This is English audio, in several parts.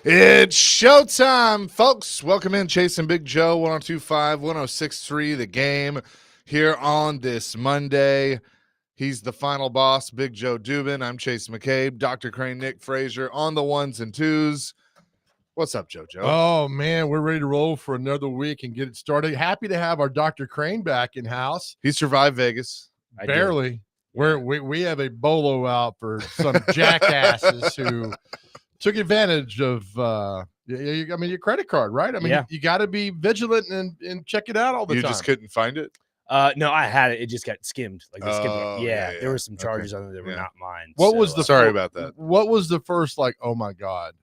It's showtime, folks. Welcome in, Chasing Big Joe, 1025, 1063, the game here on this Monday. He's the final boss, Big Joe Dubin. I'm Chase McCabe, Dr. Crane, Nick Frazier on the ones and twos. What's up, JoJo? Oh, man, we're ready to roll for another week and get it started. Happy to have our Dr. Crane back in house. He survived Vegas. Barely. We have a bolo out for some jackasses who took advantage of your credit card, right? I mean, you got to be vigilant and check it out all the time. You just couldn't find it? No, I had it. It just got skimmed. Like they skimmed it. There were some charges on it that were not mine. What was the sorry about that? What was the first oh my God?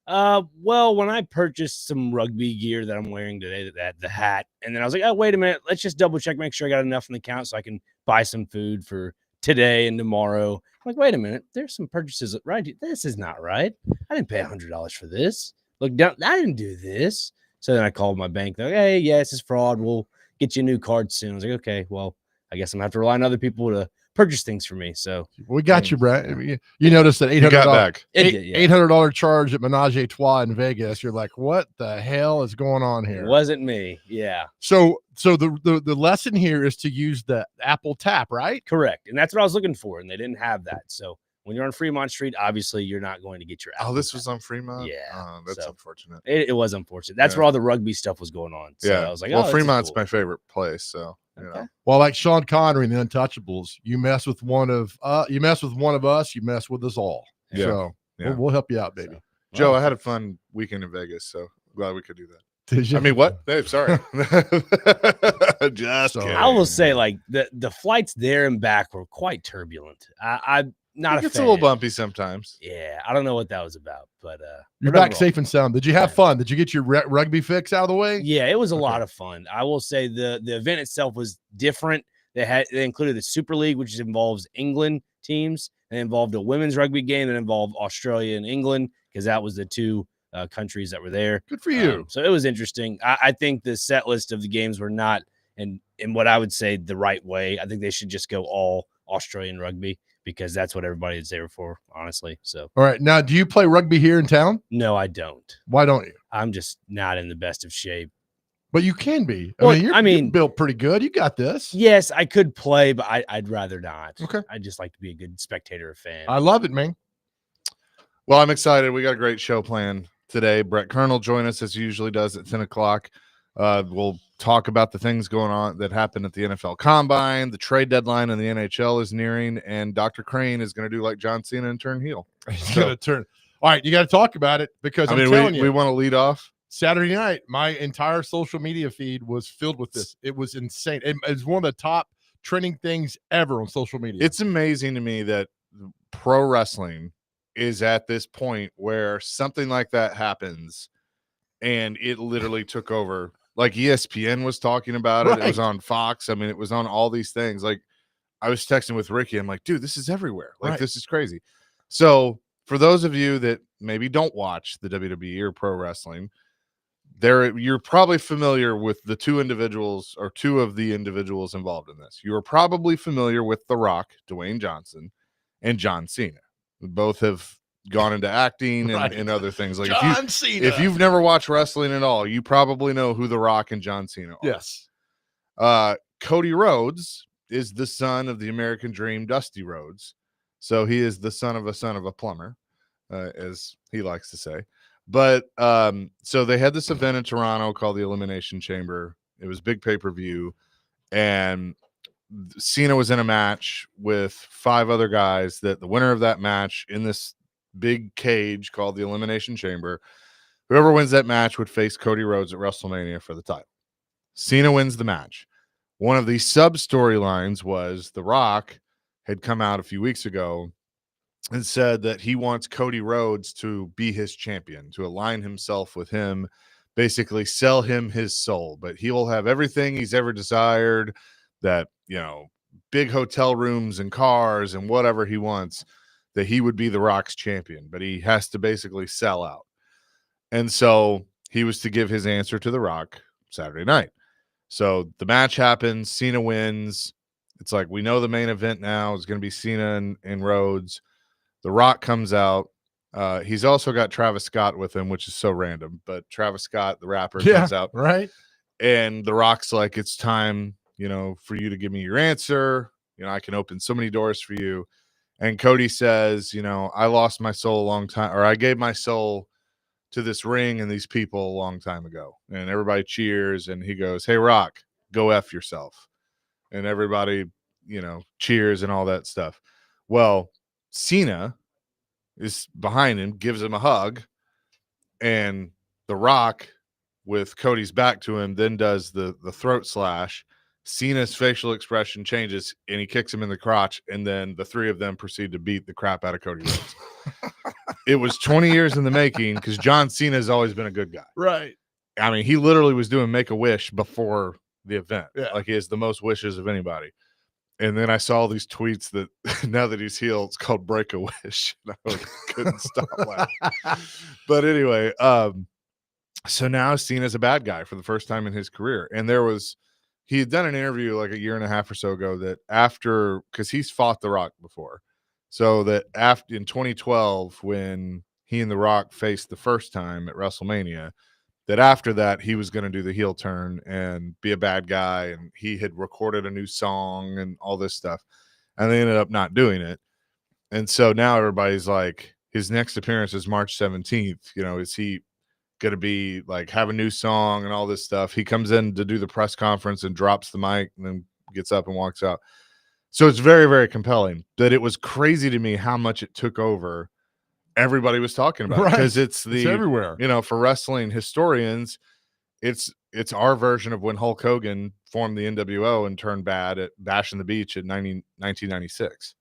Well, when I purchased some rugby gear that I'm wearing today, the hat, and then I was like, oh, wait a minute, let's just double check, make sure I got enough in the account so I can buy some food for today and tomorrow. I'm like, wait a minute, there's some purchases right. This is not right. I didn't pay $100 for this. Look down, I didn't do this. So then I called my bank. They're like, hey, yeah, this is fraud. We'll get you a new card soon. I was like, okay, well, I guess I'm gonna have to rely on other people to purchase things for me. So we got you, Brett. You noticed that $800 charge at Menage a Trois in Vegas. You're like, what the hell is going on here? It wasn't me. Yeah. So the lesson here is to use the Apple Tap, right? Correct. And that's what I was looking for, and they didn't have that. So when you're on Fremont Street, obviously you're not going to get your Apple this Tap. was on Fremont? Yeah. That's unfortunate. It was unfortunate. That's where all the rugby stuff was going on. So I was like, well, Fremont's my favorite place. So well, like Sean Connery in The Untouchables, you mess with one of us, you mess with us all. Yeah. So we'll help you out, baby. Joe, I had a fun weekend in Vegas, so glad we could do that. Did you? I mean, what? Hey, sorry. Just kidding. I will say, like, the flights there and back were quite turbulent. I'm not a fan. It's a little bumpy sometimes. Yeah, I don't know what that was about, but you're back safe and sound. Did you have fun? Did you get your rugby fix out of the way? Yeah, it was a lot of fun. I will say the event itself was different. They included the Super League, which involves England teams, and involved a women's rugby game that involved Australia and England, because that was the two countries that were there. Good for you. So it was interesting. I think the set list of the games were not in what I would say the right way. I think they should just go all Australian rugby, because that's what everybody is there for, honestly. So, all right. Now, do you play rugby here in town? No, I don't. Why don't you? I'm just not in the best of shape. But you can be. Well, you're built pretty good. You got this. Yes, I could play, but I'd rather not. Okay. I just like to be a good spectator or fan. I love it, man. Well, I'm excited. We got a great show planned today. Brett Kernel join us as he usually does at 10 o'clock. We'll talk about the things going on that happened at the NFL Combine. The trade deadline in the NHL is nearing, and Dr. Crane is going to do like John Cena and turn heel. He's going to turn. All right, you got to talk about it, because I'm telling you, we want to lead off. Saturday night, my entire social media feed was filled with this. It was insane. It was one of the top trending things ever on social media. It's amazing to me that pro wrestling is at this point where something like that happens, and it literally took over. Like ESPN was talking about it. Right. It was on Fox. I mean, it was on all these things. Like, I was texting with Ricky. I'm like, dude, this is everywhere. Like, This is crazy. So for those of you that maybe don't watch the WWE or pro wrestling, you're probably familiar with the two of the individuals involved in this. You are probably familiar with The Rock, Dwayne Johnson, and John Cena. Both have gone into acting and other things. Like if you've never watched wrestling at all, you probably know who The Rock and John Cena are. Yes. Cody Rhodes is the son of the American Dream, Dusty Rhodes. So he is the son of a plumber, as he likes to say. But so they had this event in Toronto called the Elimination Chamber. It was big pay-per-view, and Cena was in a match with 5 other guys. That the winner of that match in this big cage called the Elimination Chamber, whoever wins that match would face Cody Rhodes at WrestleMania for the title. Cena wins the match. One of the sub storylines was The Rock had come out a few weeks ago and said that he wants Cody Rhodes to be his champion, to align himself with him, basically sell him his soul, but he will have everything he's ever desired, that, big hotel rooms and cars and whatever he wants, that he would be The Rock's champion, but he has to basically sell out. And so he was to give his answer to The Rock Saturday night. So the match happens, Cena wins. It's like, we know the main event now is going to be Cena and Rhodes. The Rock comes out, He's also got Travis Scott with him, which is so random. But Travis Scott, the rapper, comes out, right? and The Rock's like, "It's time, for you to give me your answer. I can open so many doors for you." And Cody says, "I lost my soul a long time, or I gave my soul to this ring and these people a long time ago." And everybody cheers, and he goes, "Hey, Rock, go F yourself." And everybody, cheers and all that stuff. Well, Cena is behind him, gives him a hug, and The Rock, with Cody's back to him, then does the throat slash. Cena's facial expression changes, and he kicks him in the crotch, and then the three of them proceed to beat the crap out of Cody Rhodes. It was 20 years in the making, because John Cena has always been a good guy. Right. I mean, he literally was doing Make-A-Wish before the event. Yeah. Like, he has the most wishes of anybody. And then I saw these tweets that now that he's healed, it's called Break-A-Wish. And I couldn't stop laughing. But anyway, so now Cena's a bad guy for the first time in his career. And he had done an interview like a year and a half or so ago that because he's fought The Rock before. So that after in 2012, when he and The Rock faced the first time at WrestleMania, that after that he was going to do the heel turn and be a bad guy, and he had recorded a new song and all this stuff, and they ended up not doing it. And so now everybody's like, his next appearance is March 17th. Is he going to be like, have a new song and all this stuff? He comes in to do the press conference and drops the mic and then gets up and walks out. So it's very, very compelling. That it was crazy to me how much it took over. Everybody was talking about it, because it's everywhere. For wrestling historians, it's our version of when Hulk Hogan formed the NWO and turned bad at Bash in the Beach in 1996.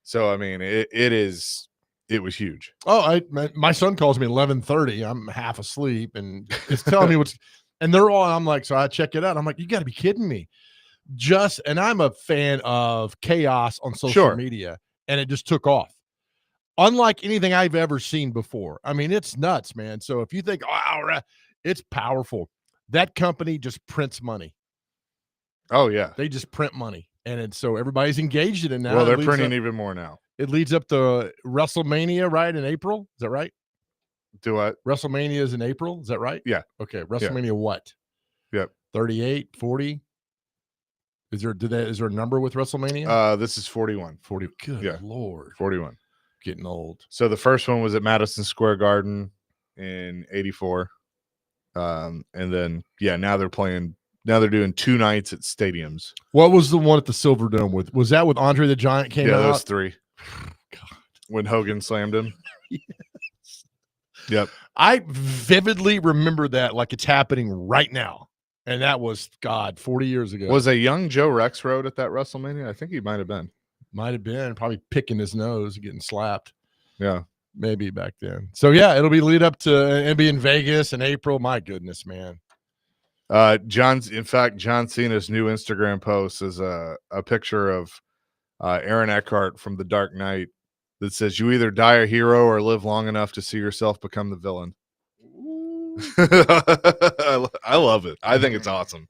So I mean, it was huge. Oh, my son calls me 11:30. I'm half asleep, and it's telling me what's, and they're all. I'm like, so I check it out. I'm like, you got to be kidding me! And I'm a fan of chaos on social media, and it just took off. Unlike anything I've ever seen before. I mean, it's nuts, man. So if you think, oh, it's powerful, that company just prints money. Oh, yeah. They just print money. And so everybody's engaged in it now. Well, they're printing even more now. It leads up to WrestleMania, right, in April? Is that right? Do what? WrestleMania is in April. Is that right? Yeah. Okay. WrestleMania what? Yep. 38, 40? Is there a number with WrestleMania? This is 41. 40. Good Lord. 41. Getting old. So the first one was at Madison Square Garden in 84. And then, now they're doing 2 nights at stadiums. What was the one at the Silver Dome with? Was that with Andre the Giant came out? Yeah, those 3. God. When Hogan slammed him. Yes. Yep. I vividly remember that like it's happening right now. And that was, 40 years ago. Was a young Joe Rexrode at that WrestleMania? I think he might have been. Might have been. Probably picking his nose, getting slapped. Yeah. Maybe back then. So, it'll be lead up to it'll be in Vegas in April. My goodness, man. John Cena's new Instagram post is a picture of Aaron Eckhart from The Dark Knight that says, "You either die a hero or live long enough to see yourself become the villain." I love it. I think it's awesome.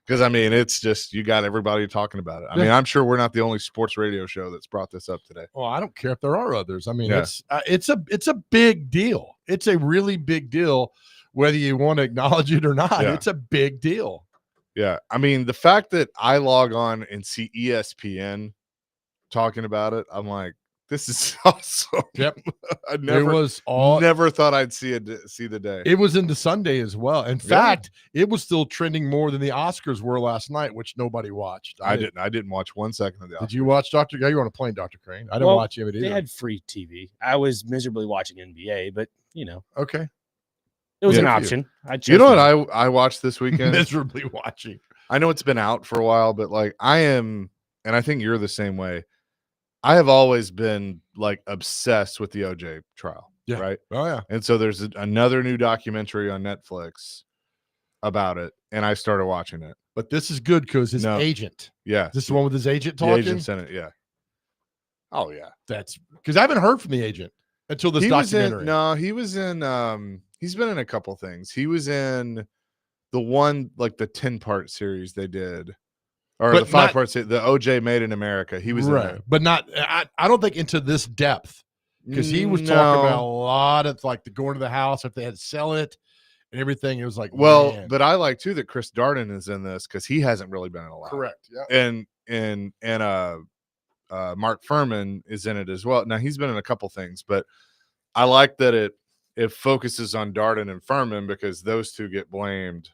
Because, I mean, it's just, you got everybody talking about it. I mean, I'm sure we're not the only sports radio show that's brought this up today. Well, I don't care if there are others. I mean, it's a big deal. It's a really big deal, whether you want to acknowledge it or not. It's a big deal. Yeah. I mean, the fact that I log on and see ESPN talking about it, I'm like, this is awesome. Yep. I never thought I'd see the day. It was into Sunday as well. In fact, it was still trending more than the Oscars were last night, which nobody watched. I didn't watch 1 second of the Oscars. Did you watch Dr. Guy? You were on a plane, Dr. Crane. I didn't watch it either. They had free TV. I was miserably watching NBA, but okay. It was an option. You know what I watched this weekend? Miserably watching. I know it's been out for a while, but like I am, and I think you're the same way. I have always been like obsessed with the OJ trial. Yeah. Right. Oh yeah. And so there's another new documentary on Netflix about it, and I started watching it. But this is good because his agent. Yeah. This is the one with his agent talking. The agent sent it. Yeah. Oh yeah. That's because I haven't heard from the agent until this documentary. He was in. He's been in a couple things. He was in the one like the 10-part series they did. Or the 5-part series, the OJ Made in America. He was in that. But not. I don't think into this depth because he was talking about a lot of like the going to the house if they had to sell it and everything. It was like, man. But I like too that Chris Darden is in this because he hasn't really been in a lot. Correct. Yeah. And Mark Furman is in it as well. Now he's been in a couple things, but I like that it focuses on Darden and Furman because those two get blamed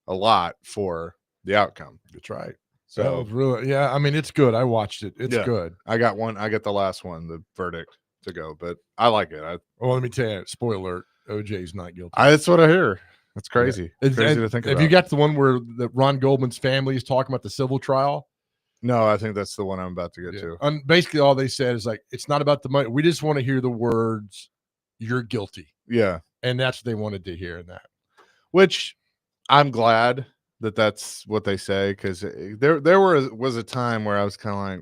a lot for the outcome. That's right. So that was really, yeah. I mean, it's good. I watched it. It's good. I got the last one, the verdict to go, but I like it. Well, let me tell you, spoiler alert, OJ's not guilty. That's what I hear. That's crazy. Yeah. Crazy to think about. Have you got the one where Ron Goldman's family is talking about the civil trial? No, I think that's the one I'm about to get to. And basically all they said is like, it's not about the money. We just want to hear the words, "You're guilty." Yeah. And that's what they wanted to hear in that. Which I'm glad that that's what they say, because there was a time where I was kind of like,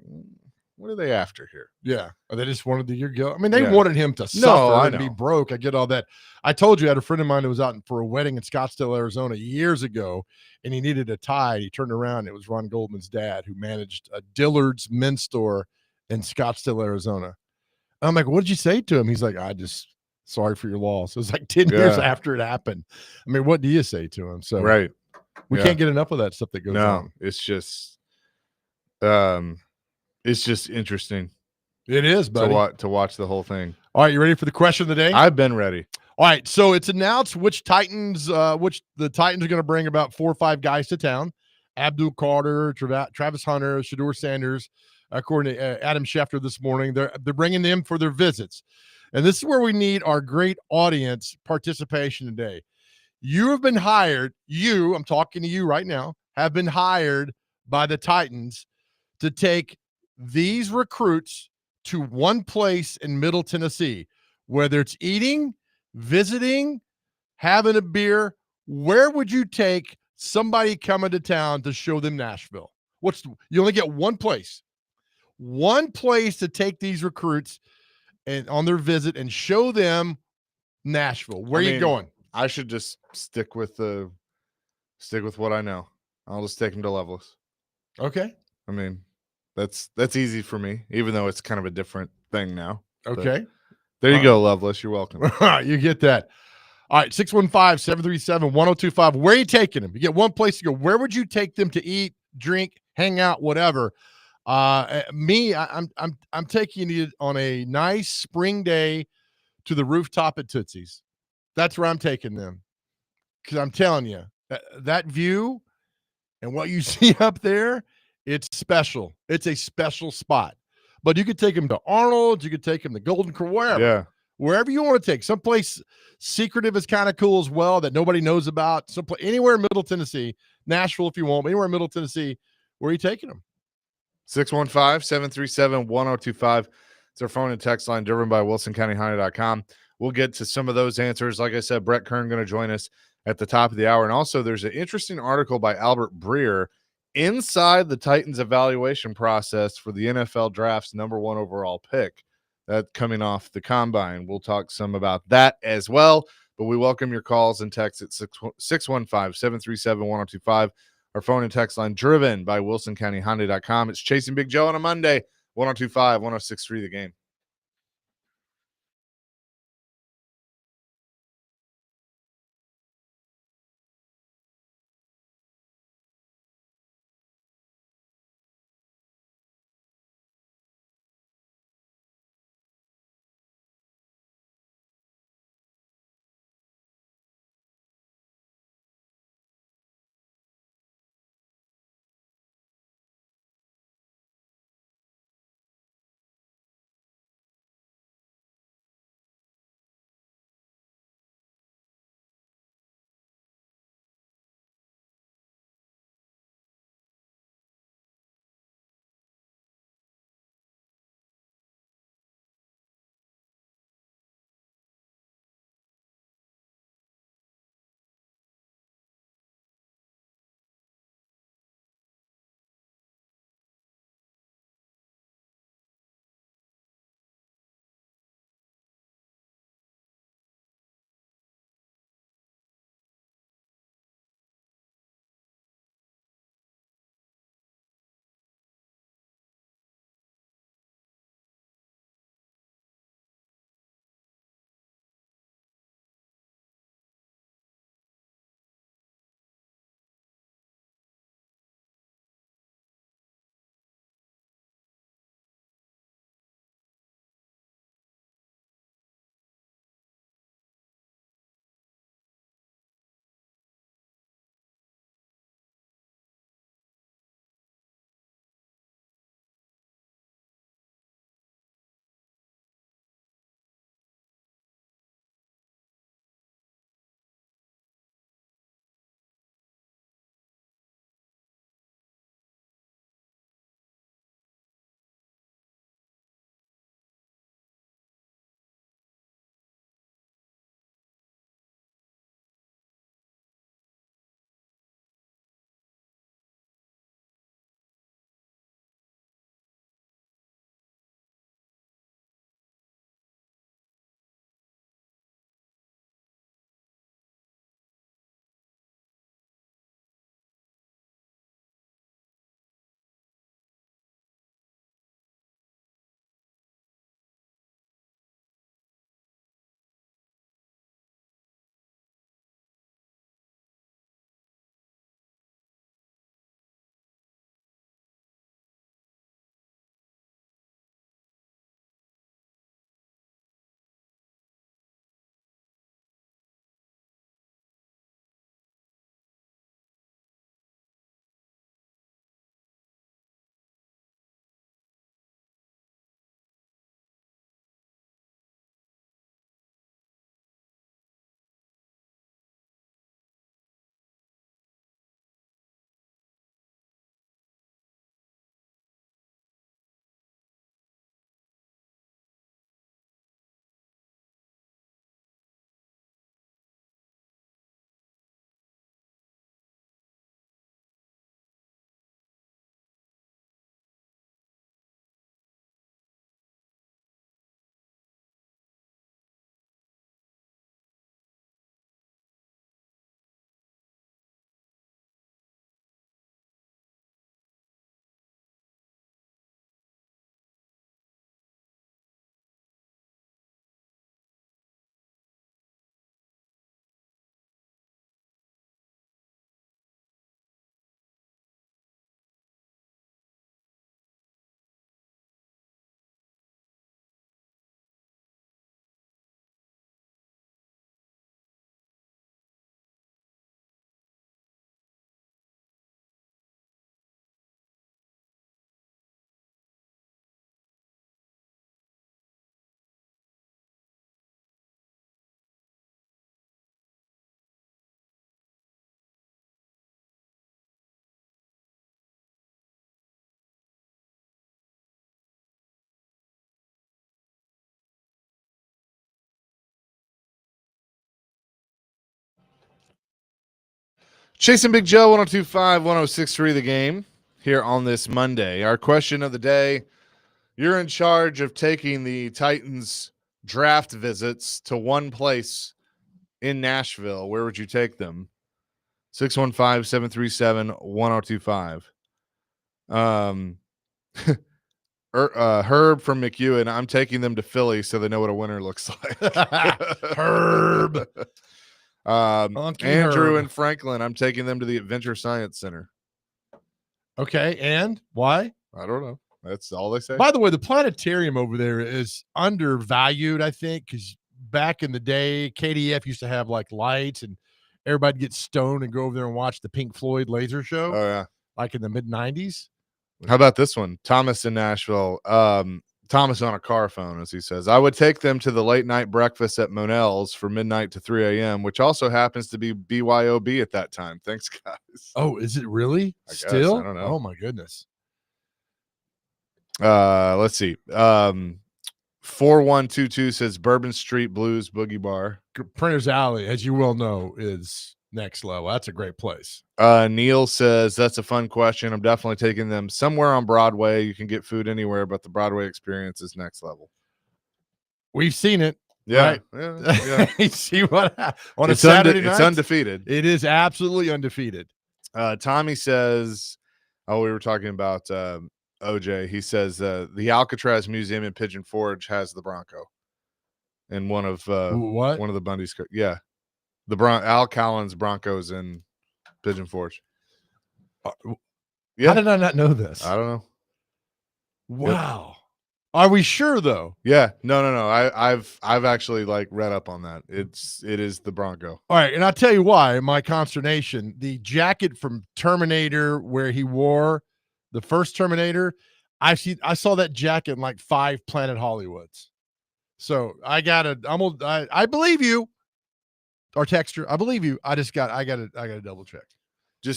what are they after here? Yeah, they just wanted to hear guilt. I mean, they wanted him to suffer and be broke. I get all that. I told you I had a friend of mine who was out for a wedding in Scottsdale, Arizona years ago, and he needed a tie. He turned around, and it was Ron Goldman's dad who managed a Dillard's men's store in Scottsdale, Arizona. I'm like, what did you say to him? He's like, sorry for your loss. It was like 10 years after it happened. I mean, what do you say to him? So right. We can't get enough of that stuff that goes on. It's just interesting. It is, buddy. To watch the whole thing. All right, you ready for the question of the day? I've been ready. All right, so it's announced which the Titans are going to bring about 4 or 5 guys to town. Abdul Carter, Travis Hunter, Shedeur Sanders, according to Adam Schefter this morning. They're bringing them for their visits. And this is where we need our great audience participation today. You have been hired, I'm talking to you right now, have been hired by the Titans to take these recruits to one place in Middle Tennessee, whether it's eating, visiting, having a beer. Where would you take somebody coming to town to show them Nashville? You only get one place to take these recruits and on their visit and show them Nashville. Where are you going? I should just stick with what I know. I'll just take them to Loveless. Okay. I mean, that's easy for me, even though it's kind of a different thing now. Okay. But there you go, Loveless. You're welcome. You get that. All right, 615-737-1025. Where are you taking them? You get one place to go. Where would you take them to eat, drink, hang out, whatever? I'm taking you on a nice spring day to the rooftop at Tootsie's. That's where I'm taking them, because I'm telling you, that view and what you see up there, it's special. It's a special spot. But you could take them to Arnold's. You could take them to Golden Corral, wherever. Yeah. Wherever you want to take. Someplace secretive is kind of cool as well that nobody knows about. Anywhere in Middle Tennessee, Nashville if you want, but anywhere in Middle Tennessee, where are you taking them? 615-737-1025. It's our phone and text line driven by WilsonCountyHonda.com. We'll get to some of those answers. Like I said, Brett Kern going to join us at the top of the hour. And also there's an interesting article by Albert Breer inside the Titans evaluation process for the NFL draft's #1 overall pick. That coming off the combine. We'll talk some about that as well. But we welcome your calls and texts at 615-737-1025. Our phone and text line driven by WilsonCountyHonda.com. It's Chasing Big Joe on a Monday. 1025, 1063 The Game. Chasing Big Joe, 1025, 1063 The Game here on this Monday. Our question of the day, you're in charge of taking the Titans draft visits to one place in Nashville. Where would you take them? 615-737-1025. Herb from McEwen, I'm taking them to Philly so they know what a winner looks like. Herb. Andrew Herb. and Franklin, I'm taking them to the Adventure Science Center. Okay, and why? I don't know. That's all they say. By the way, the planetarium over there is undervalued, I think, because back in the day, KDF used to have like lights and everybody get stoned and go over there and watch the Pink Floyd laser show. Oh, yeah. Like in the mid-90s. How about this one? Thomas in Nashville. Thomas on a car phone, as he says. I would take them to the late night breakfast at Monell's for midnight to 3 a.m., which also happens to be BYOB at that time. Thanks, guys. Oh, is it really? I guess. Still? I don't know. Oh, my goodness. Let's see. 4122 says Bourbon Street Blues Boogie Bar. Printer's Alley, as you well know, is next level. That's a great place. Neil says that's a fun question. I'm definitely taking them somewhere on Broadway. You can get food anywhere, but the Broadway experience is next level. We've seen it. Yeah. Right? Yeah. You see what on It's a Saturday night? It's undefeated. It is absolutely undefeated. Tommy says, we were talking about OJ. He says the Alcatraz Museum in Pigeon Forge has the Bronco and one of the Bundy's. Yeah. Al Callen's Broncos in Pigeon Forge. Yeah. How did I not know this? I don't know. Wow. Yep. Are we sure though? Yeah. No. I've actually like read up on that. It is the Bronco. All right, and I'll tell you why. My consternation: the jacket from Terminator, where he wore the first Terminator. I saw that jacket in like 5 Planet Hollywoods. So I believe you. Our texture, I believe you. I gotta double check.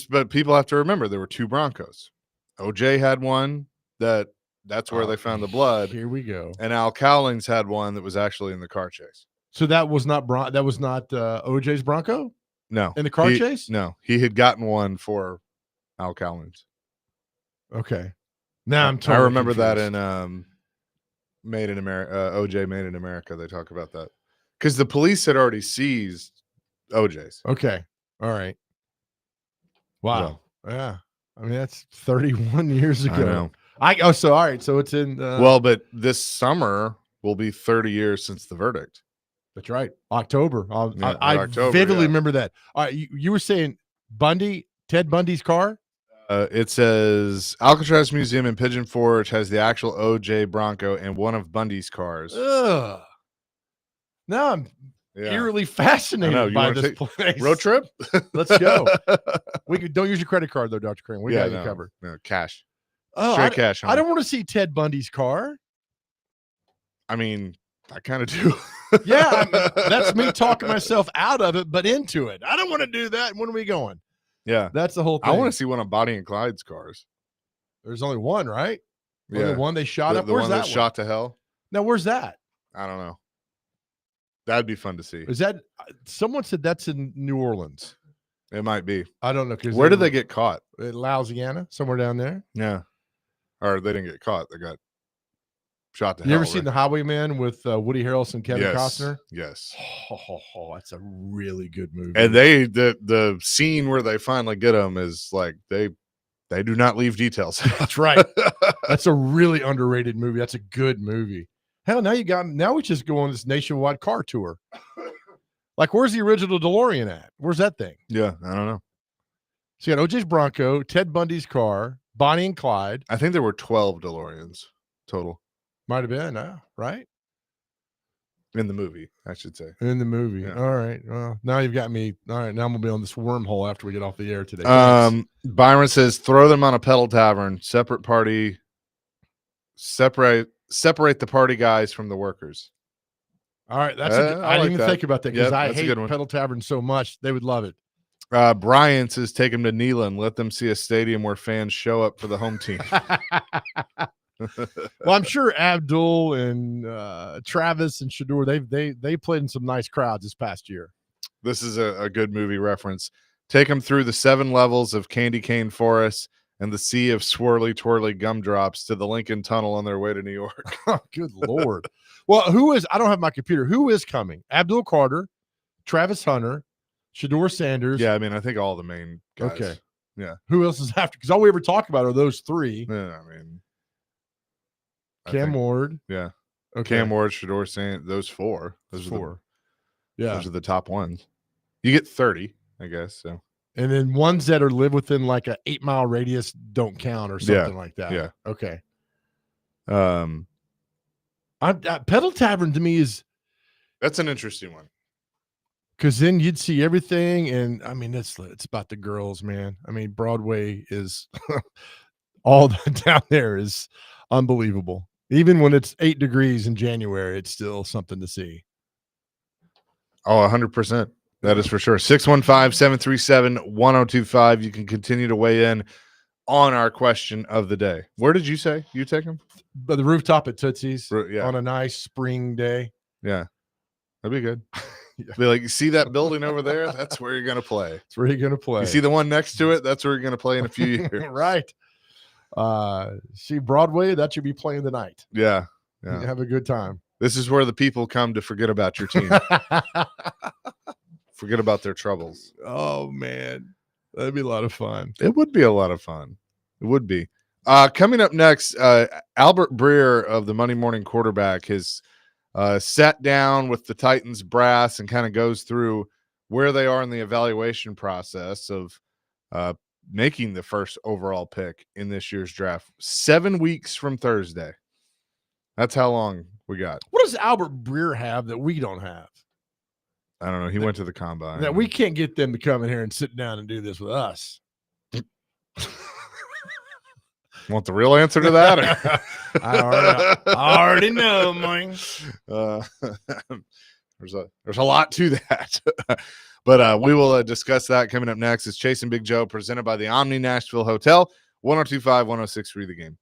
But people have to remember there were 2 Broncos. OJ had one that's where they found the blood. Here we go. And Al Cowlings had one that was actually in the car chase. So that was not OJ's Bronco? No. In the car chase? No. He had gotten one for Al Cowlings. Okay. Now I'm totally I remember confused. that in Made in America, OJ Made in America. They talk about that. Because the police had already seized OJ's. Okay. All right. Wow. So, yeah. I mean, that's 31 years ago. I know. So all right. So it's in but this summer will be 30 years since the verdict. That's right. October. I October, vividly remember that. All right. You were saying Ted Bundy's car? It says Alcatraz Museum in Pigeon Forge has the actual OJ Bronco and one of Bundy's cars. Ugh. Now I'm eerily fascinated by this place. Road trip? Let's go. Don't use your credit card though, Dr. Crane. We got you covered. No, cash. Oh, straight cash. I don't want to see Ted Bundy's car. I mean, I kind of do. Yeah, that's me talking myself out of it, but into it. I don't want to do that. When are we going? Yeah, that's the whole thing. I want to see one of Bonnie and Clyde's cars. There's only one, right? Yeah, the one they shot up. The Where's one that shot to hell. Now, where's that? I don't know. That'd be fun to see. Is that someone said that's in New Orleans? It might be. I don't know. Where did they get caught? In Louisiana, somewhere down there. Yeah, or they didn't get caught. They got shot to hell. You ever seen The Highwayman with Woody Harrelson, Kevin Costner? Yes. Oh, that's a really good movie. And the scene where they finally get them is like they do not leave details. That's right. That's a really underrated movie. That's a good movie. Hell, now we just go on this nationwide car tour. Like, where's the original DeLorean at? Where's that thing? Yeah, I don't know. So you got OJ's Bronco, Ted Bundy's car, Bonnie and Clyde. I think there were 12 DeLoreans total. Might have been, right? In the movie, I should say. In the movie. Yeah. All right. Well, now you've got me. All right. Now I'm going to be on this wormhole after we get off the air today. Byron says, throw them on a pedal tavern, separate party, separate the party guys from the workers. All right. That's I didn't even think about that because I hate pedal tavern so much. They would love it. Brian says, take them to Neyland. Let them see a stadium where fans show up for the home team. Well, I'm sure Abdul and Travis and Shador, they played in some nice crowds this past year. This is a good movie reference. take them through the 7 levels of candy cane forests and the sea of swirly, twirly gumdrops to the Lincoln Tunnel on their way to New York. Good Lord. Well, I don't have my computer. Who is coming? Abdul Carter, Travis Hunter, Shedeur Sanders. Yeah, I mean, I think all the main guys. Okay. Yeah. Who else is after? Because all we ever talk about are those 3. Yeah, I mean, Cam Ward. Yeah. Okay. Cam Ward, Shedeur Sanders, those 4. Those 4. Those are the top ones. You get 30, I guess. So. And then ones that live within like a 8-mile radius don't count or something like that. Yeah. Okay. Pedal Tavern to me that's an interesting one. Because then you'd see everything, and I mean it's about the girls, man. I mean Broadway is all down there is unbelievable. Even when it's 8 degrees in January, it's still something to see. Oh, 100%. That is for sure. 615-737-1025. You can continue to weigh in on our question of the day. Where did you say you take them? But the rooftop at Tootsie's Yeah. on a nice spring day. Yeah. That'd be good. Be like, you see that building over there? That's where you're going to play. That's where you're going to play. You see the one next to it? That's where you're going to play in a few years. Right. See Broadway, that should be playing tonight. Yeah. Have a good time. This is where the people come to forget about your team. Forget about their troubles. Oh, man. That'd be a lot of fun. It would be a lot of fun. It would be. Coming up next, Albert Breer of the Monday Morning Quarterback has sat down with the Titans brass and kind of goes through where they are in the evaluation process of making the first overall pick in this year's draft. 7 weeks from Thursday. That's how long we got. What does Albert Breer have that we don't have? I don't know. He went to the combine. That we can't get them to come in here and sit down and do this with us. Want the real answer to that? I already know, man. There's a lot to that. But we will discuss that coming up next. It's Chase and Big Joe presented by the Omni Nashville Hotel, 102.5, 106.3 The Game.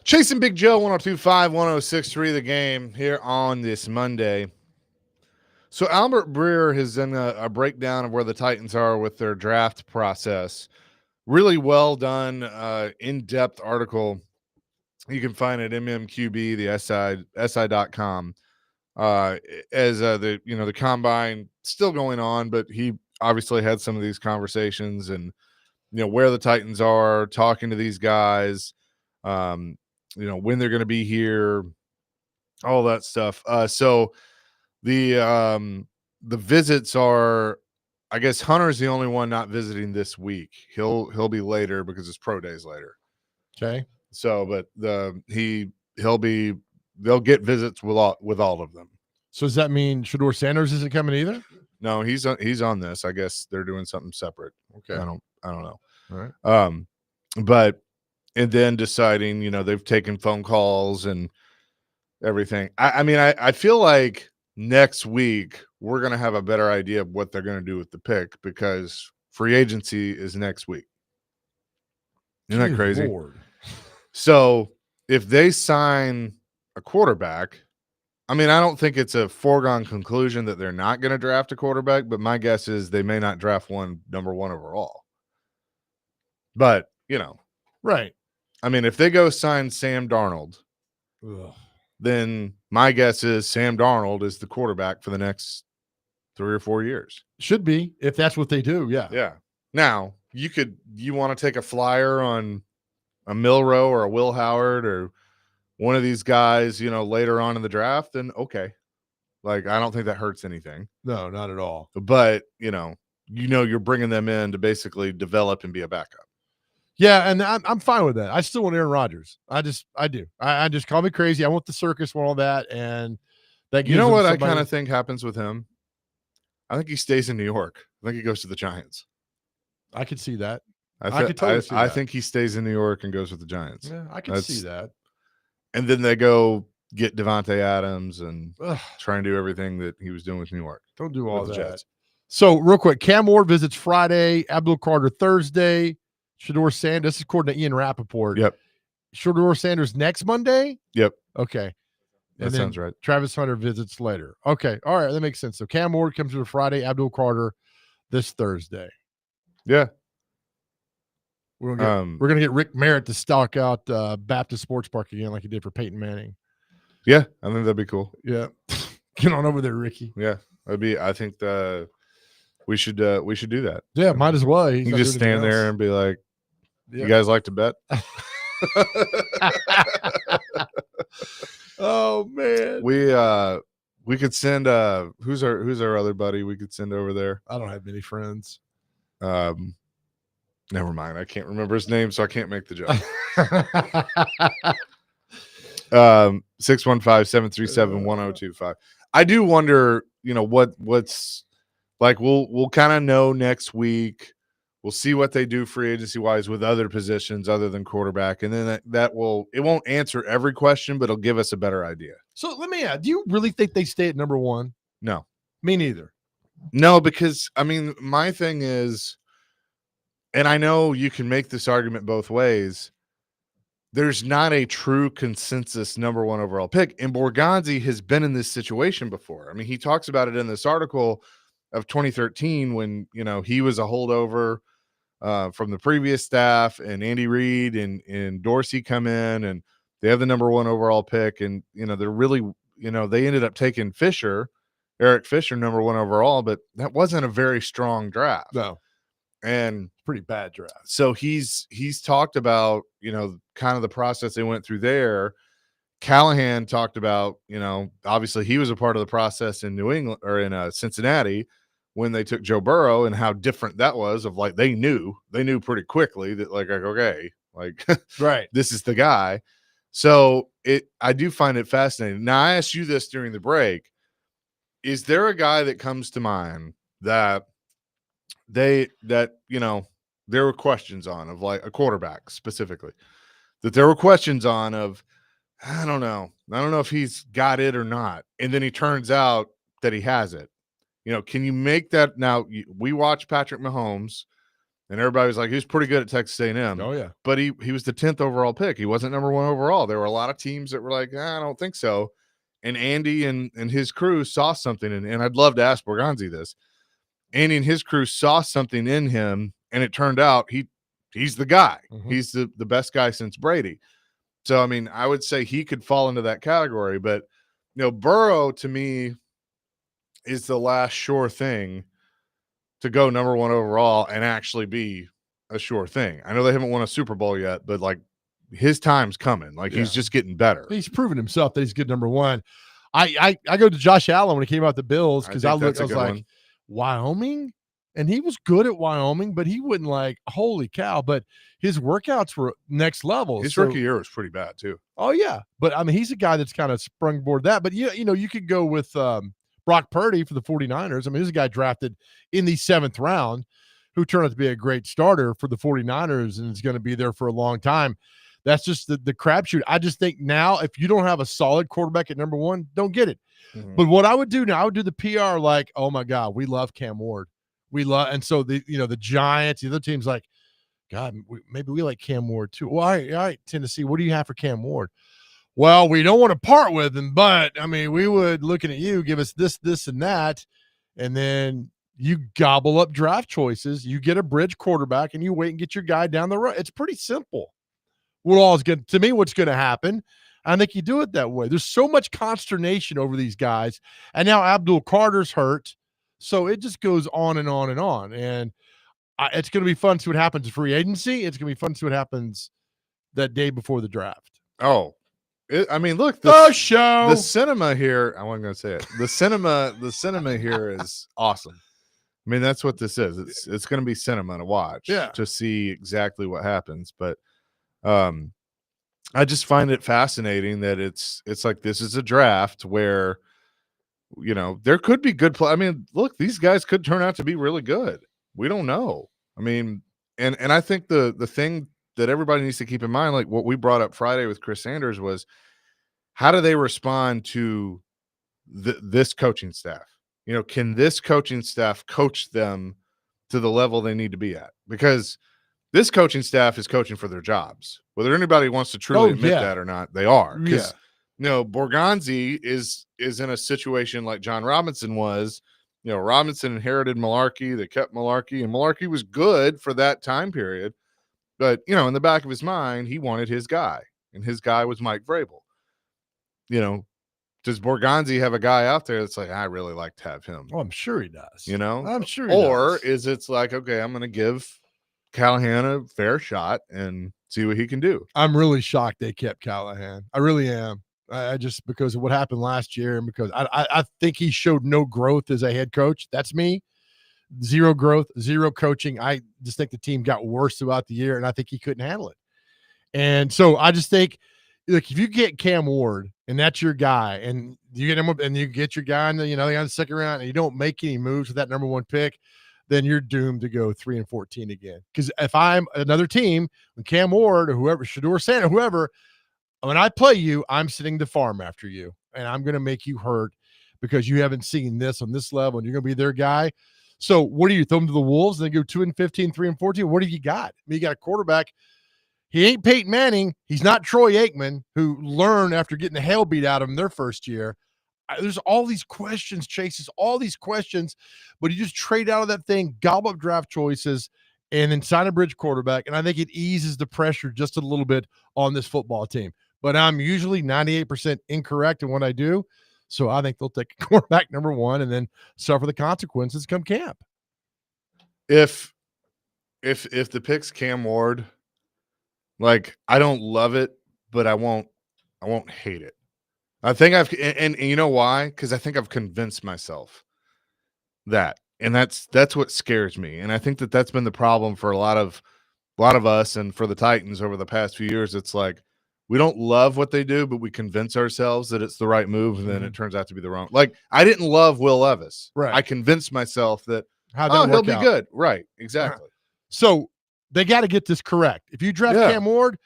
Chasing Big Joe, 102.5, 106.3 The Game here on this Monday. So Albert Breer has done a breakdown of where the Titans are with their draft process. Really well done, in-depth article. You can find it at MMQB, the SI.com. As the combine still going on, but he obviously had some of these conversations and where the Titans are, talking to these guys, when they're going to be here, all that stuff. So the visits are, I guess Hunter's the only one not visiting this week. He'll be later because it's pro days later. Okay. So, but they'll get visits with all of them. So does that mean Shedeur Sanders isn't coming either? No, he's on this. I guess they're doing something separate. Okay. I don't know. All right. But and then deciding, they've taken phone calls and everything. I feel like next week we're gonna have a better idea of what they're gonna do with the pick because free agency is next week. Isn't that crazy? Lord. So if they sign a quarterback, I don't think it's a foregone conclusion that they're not going to draft a quarterback, but my guess is they may not draft one number one overall. But, right. If they go sign Sam Darnold, then my guess is Sam Darnold is the quarterback for the next 3 or 4 years. Should be, if that's what they do. Yeah. Yeah. Now, you want to take a flyer on a Milroe or a Will Howard or one of these guys, later on in the draft, then okay. I don't think that hurts anything. No, not at all. But, you're bringing them in to basically develop and be a backup. Yeah, and I'm fine with that. I still want Aaron Rodgers. I do. I just call me crazy. I want the circus, want all that, and that. You know what I kind of think happens with him? I think he stays in New York. I think he goes to the Giants. I could see that. I think he stays in New York and goes with the Giants. Yeah, I can see that. And then they go get Devontae Adams and try and do everything that he was doing with New York. Don't do all that. Jets. So real quick, Cam Ward visits Friday, Abdul Carter Thursday, Shedeur Sanders. This is according to Ian Rappaport. Yep. Shedeur Sanders next Monday? Yep. Okay. That sounds right. Travis Hunter visits later. Okay. All right. That makes sense. So Cam Ward comes to Friday, Abdul Carter this Thursday. Yeah. We're gonna get Rick Merritt to stalk out Baptist Sports Park again, like he did for Peyton Manning. Yeah, I think that'd be cool. Yeah, get on over there, Ricky. Yeah, I think we should do that. Yeah, might as well. You can just stand there and be like, "You guys like to bet?" Oh man, we could send who's our other buddy we could send over there. I don't have many friends. Never mind. I can't remember his name, so I can't make the joke. 615-737-1025. I do wonder, what's like. We'll kind of know next week. We'll see what they do free agency wise with other positions other than quarterback, and then it won't answer every question, but it'll give us a better idea. So let me ask: do you really think they stay at number one? No, me neither. No, because my thing is. And I know you can make this argument both ways. There's not a true consensus number one overall pick. And Borgonzi has been in this situation before. He talks about it in this article of 2013 when, he was a holdover from the previous staff and Andy Reid and Dorsey come in and they have the number one overall pick. And, they're really, they ended up taking Eric Fisher, number one overall, but that wasn't a very strong draft. No. And pretty bad draft. So he's talked about, kind of the process they went through there. Callahan talked about, obviously he was a part of the process in New England or in Cincinnati when they took Joe Burrow and how different that was of they knew pretty quickly that okay, right. This is the guy. So I do find it fascinating. Now I asked you this during the break. Is there a guy that comes to mind that there were questions on of a quarterback specifically that there were questions on of, I don't know if he's got it or not. And then he turns out that he has it. Can you make that? Now we watch Patrick Mahomes And everybody was like, he was pretty good at Texas A&M. Oh, yeah. But he was the 10th overall pick. He wasn't number 1 overall. There were a lot of teams that were like, I don't think so. And Andy and his crew saw something. And I'd love to ask Borgonzi this. Andy and his crew saw something in him, and it turned out he's the guy. Mm-hmm. He's the best guy since Brady. So, I mean, I would say he could fall into that category. But, Burrow, to me, is the last sure thing to go number 1 overall and actually be a sure thing. I know they haven't won a Super Bowl yet, but like his time's coming. Like he's just getting better. He's proven himself that he's good number 1. I go to Josh Allen when he came out the Bills because I was like, one. Wyoming? And he was good at Wyoming, but he wouldn't like, holy cow. But his workouts were next level. His rookie year was pretty bad too. Oh, yeah. But I mean, he's a guy that's kind of sprungboard that. But you could go with Brock Purdy for the 49ers. I mean, he's a guy drafted in the 7th round who turned out to be a great starter for the 49ers and is going to be there for a long time. That's just the crapshoot. I just think now if you don't have a solid quarterback at number 1, don't get it. Mm-hmm. But what I would do now, I would do the PR like, oh, my God, we love Cam Ward. And so the Giants, the other teams like, God, maybe we like Cam Ward too. Well, all right, Tennessee, what do you have for Cam Ward? Well, we don't want to part with him, but I mean, we would, looking at you, give us this, and that. And then you gobble up draft choices. You get a bridge quarterback and you wait and get your guy down the road. It's pretty simple. What's going to happen. I think you do it that way. There's so much consternation over these guys. And now Abdul Carter's hurt. So it just goes on and on and on. And it's going to be fun to see what happens in free agency. It's going to be fun to see what happens that day before the draft. Oh, look, the cinema here. I wasn't going to say it. The cinema here is awesome. I mean, that's what this is. It's going to be cinema to watch to see exactly what happens. But I just find it fascinating that it's like this is a draft where, there could be good play. I mean, look, these guys could turn out to be really good. We don't know. I mean, and I think the thing that everybody needs to keep in mind, like what we brought up Friday with Chris Sanders, was how do they respond to this coaching staff? Can this coaching staff coach them to the level they need to be at? Because this coaching staff is coaching for their jobs. Whether anybody wants to truly admit that or not, they are. Because Borgonzi is in a situation like John Robinson was. Robinson inherited Malarkey. They kept Malarkey, and Malarkey was good for that time period. But, in the back of his mind, he wanted his guy, and his guy was Mike Vrabel. Does Borgonzi have a guy out there that's like, I really like to have him? Oh, I'm sure he does. I'm sure he does. Is it's like, okay, I'm going to give Callahan a fair shot and see what he can do. I'm really shocked they kept Callahan. I really am. I just, because of what happened last year, and because I think he showed no growth as a head coach. That's me. Zero growth, zero coaching. I just think the team got worse throughout the year, and I think he couldn't handle it. And so I just think, look, if you get Cam Ward and that's your guy, and you get him up and you get your guy in the second round, and you don't make any moves with that number 1 pick, then you're doomed to go 3-14 again. Because if I'm another team, when Cam Ward or whoever, Shedeur Sanders, whoever, when I play you, I'm sitting the farm after you, and I'm going to make you hurt because you haven't seen this on this level, and you're going to be their guy. So what do you throw them to the Wolves and then go 2-15, 3-14? What have you got? I mean, you got a quarterback. He ain't Peyton Manning. He's not Troy Aikman, who learned after getting the hell beat out of him their first year. There's all these questions, Chases, all these questions, but you just trade out of that thing, gobble up draft choices, and then sign a bridge quarterback. And I think it eases the pressure just a little bit on this football team. But I'm usually 98% incorrect in what I do. So I think they'll take a quarterback number 1 and then suffer the consequences come camp. If the pick's Cam Ward, like, I don't love it, but I won't hate it. I think and you know why? Because I think I've convinced myself that, and that's what scares me. And I think that's been the problem for a lot of us and for the Titans over the past few years. It's like, we don't love what they do, but we convince ourselves that it's the right move, and then it turns out to be the wrong. Like, I didn't love Will Levis. Right. I convinced myself that he'll be good. Right. Exactly. So they got to get this correct. If you draft Cam Ward,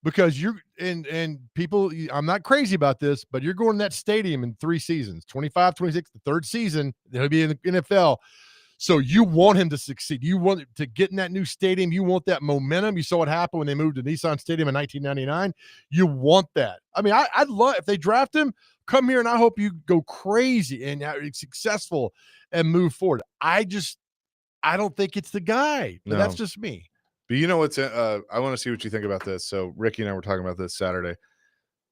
because you're and people, I'm not crazy about this, but you're going to that stadium in 3 seasons, 25, 26, the 3rd season, they'll be in the NFL. So you want him to succeed. You want to get in that new stadium. You want that momentum. You saw what happened when they moved to Nissan Stadium in 1999. You want that. I mean, I'd love if they draft him, come here, and I hope you go crazy and successful and move forward. I don't think it's the guy. But that's just me. But you know what's I want to see what you think about this. So Ricky and I were talking about this Saturday.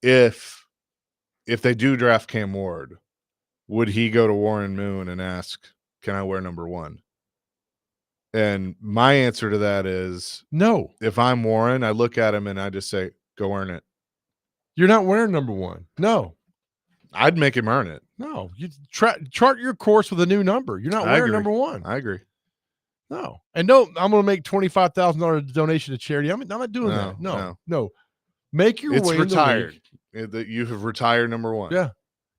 If they do draft Cam Ward, would he go to Warren Moon and ask, "Can I wear number 1?" And my answer to that is no. If I'm Warren, I look at him and I just say, "Go earn it." You're not wearing number 1. No. I'd make him earn it. No. You chart your course with a new number. You're not wearing number 1. I agree. No. And no, I'm going to make $25,000 donation to charity. I'm not doing that. No. Make your way. It's retired. That you have retired number 1. Yeah.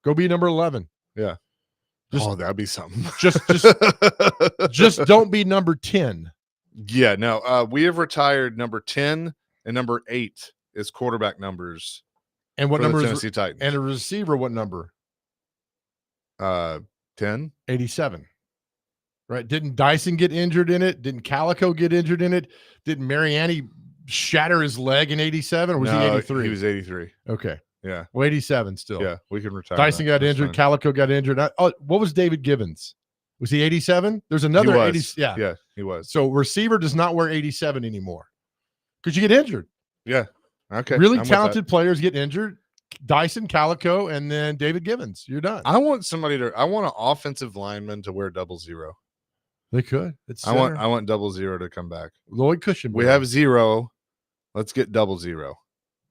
Go be number 11. Yeah. That'd be something. Just don't be number 10. Yeah, no. We have retired number 10 and number 8 as quarterback numbers. And what number is Tennessee Titans? And a receiver, what number? 10. 87. Right? Didn't Dyson get injured in it? Didn't Calico get injured in it? Didn't Mariani shatter his leg in 87? Or was he 83? He was 83. Okay. Yeah. Well, 87 still. Yeah, we can retire. Dyson got injured. Fine. Calico got injured. What was David Gibbons? Was he 87? There's another 80. Yeah, he was. So receiver does not wear 87 anymore because you get injured. Yeah. Okay. Really talented players get injured. Dyson, Calico, and then David Gibbons. You're done. I want an offensive lineman to wear 00. They could. I want 00 to come back. Lloyd Cushion. We have 0. Let's get 00.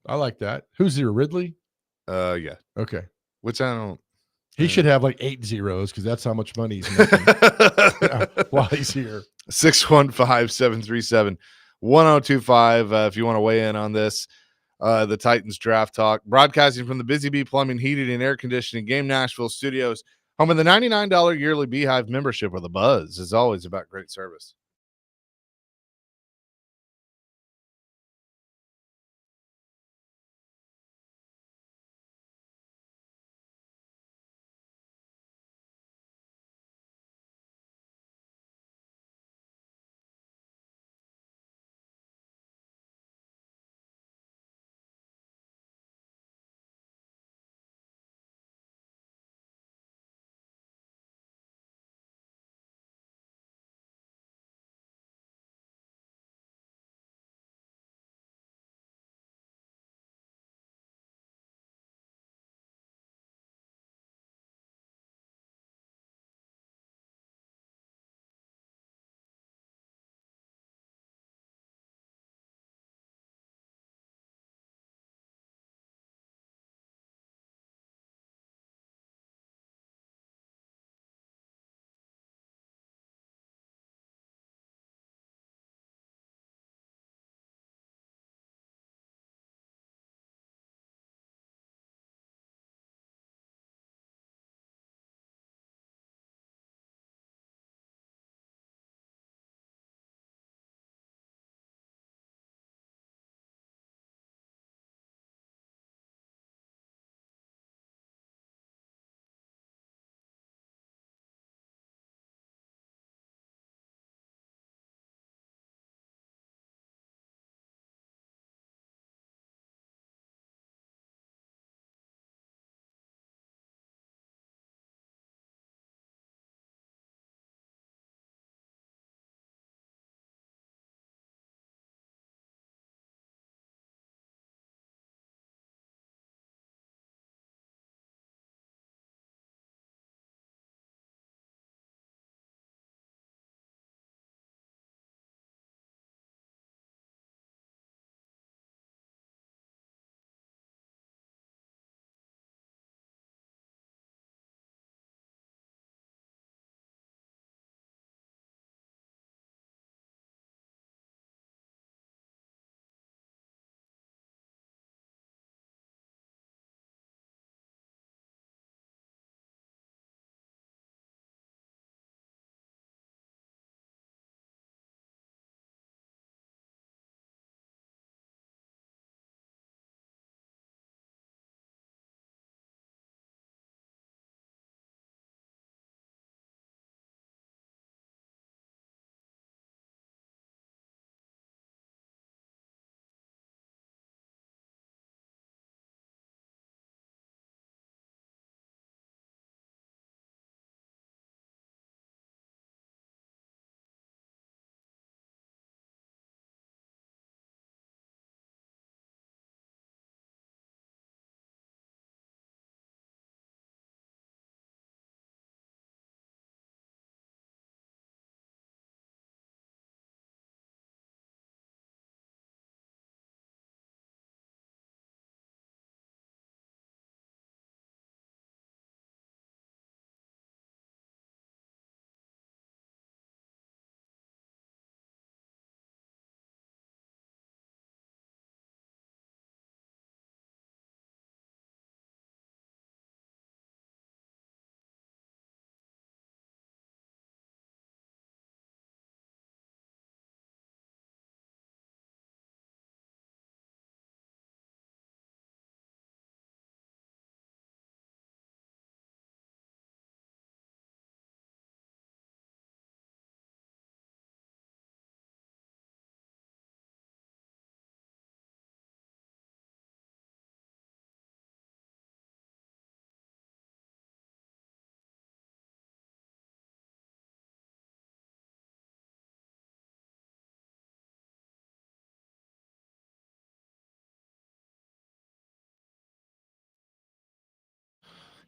I like that. Who's 0? Ridley? Yeah. Okay. Which I don't. He should have like 8 zeros because that's how much money he's making while he's here. 615-737-1025. If you want to weigh in on this, the Titans draft talk, broadcasting from the Busy Bee Plumbing, Heating, and Air Conditioning Game Nashville studios, home of the $99 yearly Beehive membership with a buzz. Is always about great service.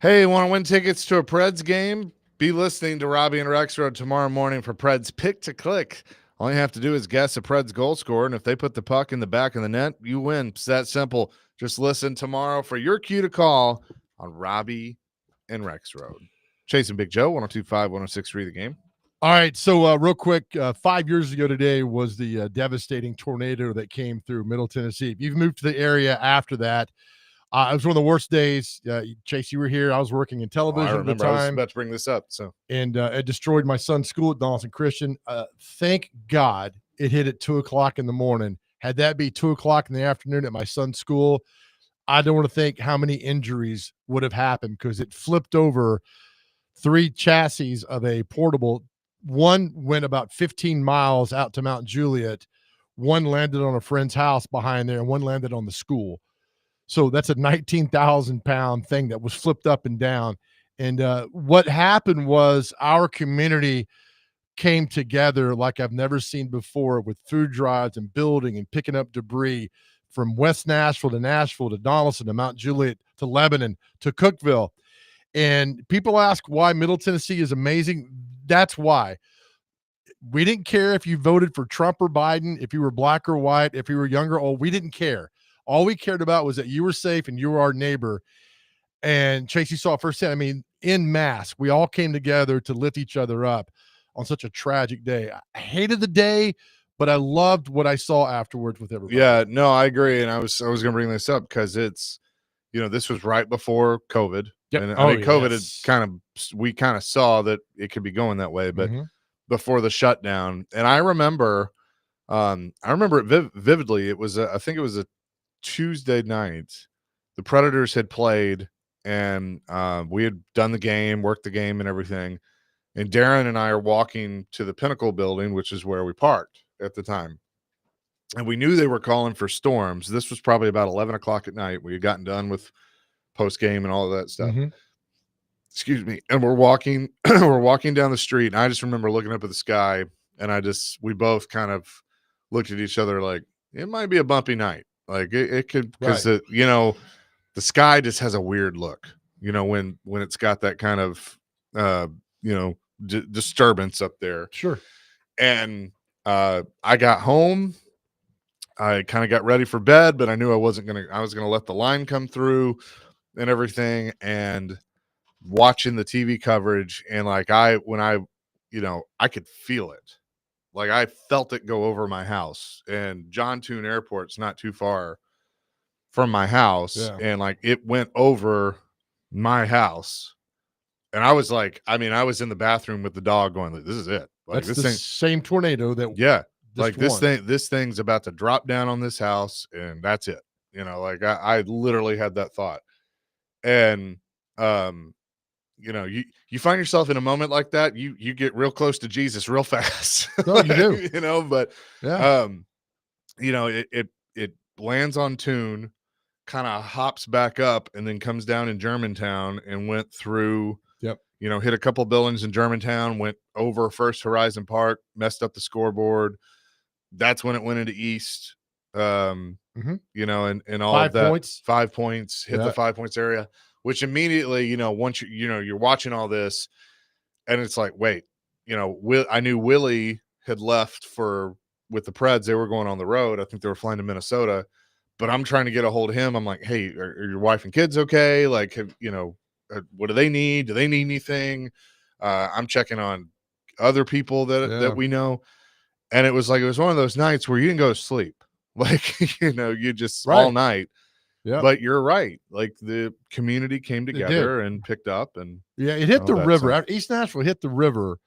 Hey, want to win tickets to a Preds game? Be listening to Robbie and Rexroad tomorrow morning for Preds Pick to Click. All you have to do is guess a Preds goal scorer, and if they put the puck in the back of the net, you win. It's that simple. Just listen tomorrow for your cue to call on Robbie and Rexroad. Chasing Big Joe, 102.5, 106.3 The Game. All right, so real quick, 5 years ago today was the devastating tornado that came through Middle Tennessee. If you've moved to the area after that, it was one of the worst days. Chase, you were here. I was working in television I remember. at the time. I was about to bring this up. And it destroyed my son's school at Donaldson Christian. Thank God it hit at 2:00 in the morning. Had that be 2:00 in the afternoon at my son's school, I don't want to think how many injuries would have happened because it flipped over 3 chassis of a portable. One went about 15 miles out to Mount Juliet. One landed on a friend's house behind there, and one landed on the school. So that's a 19,000-pound thing that was flipped up and down. And what happened was our community came together like I've never seen before with food drives and building and picking up debris from West Nashville to Donaldson to Mount Juliet to Lebanon to Cookeville. And people ask why Middle Tennessee is amazing. That's why. We didn't care if you voted for Trump or Biden, if you were black or white, if you were young or old. We didn't care. All we cared about was that you were safe and you were our neighbor. And Chase, you saw firsthand, I mean, en masse, we all came together to lift each other up on such a tragic day. I hated the day, but I loved what I saw afterwards with everybody. Yeah, no, I agree. And I was going to bring this up because it's, this was right before COVID. Yep. And I mean, COVID had we kind of saw that it could be going that way, but before the shutdown. And I remember it vividly. It was, I think it was a Tuesday night. The Predators had played, and we had done the game, worked the game and everything. And Darren and I are walking to the Pinnacle building, which is where we parked at the time. And we knew they were calling for storms. This was probably about 11 o'clock at night. We had gotten done with post game and all of that stuff. Excuse me. And we're walking down the street. And I just remember looking up at the sky, and we both kind of looked at each other like it might be a bumpy night. Like it could, because the sky just has a weird look, when it's got that kind of, disturbance up there. Sure. And I got home. I kind of got ready for bed, but I knew I was going to let the line come through and everything, and watching the TV coverage. And like, I could feel it. Like I felt it go over my house, and John Tune Airport's not too far from my house. Yeah. And like, it went over my house. And I was like, I was in the bathroom with the dog going, this is it. Like, that's the same tornado that. Yeah. Like this thing's about to drop down on this house, and that's it. Like I literally had that thought. And, you find yourself in a moment like that, you get real close to Jesus real fast. No, you do. But, yeah. It lands on Tune, kind of hops back up, and then comes down in Germantown and went through, hit a couple buildings in Germantown, went over First Horizon Park, messed up the scoreboard. That's when it went into East, and all 5 of that. points. 5 points, hit the 5 points area, which immediately, once you're watching all this, and it's like, wait, I knew Willie had left with the Preds. They were going on the road. I think they were flying to Minnesota, but I'm trying to get a hold of him. I'm like, hey, are your wife and kids okay? Like, what do they need? Do they need anything? I'm checking on other people that we know. And it was one of those nights where you didn't go to sleep. Like, you just all night. Yeah. But you're right. Like, the community came together and picked up, and it hit the river. East Nashville hit the river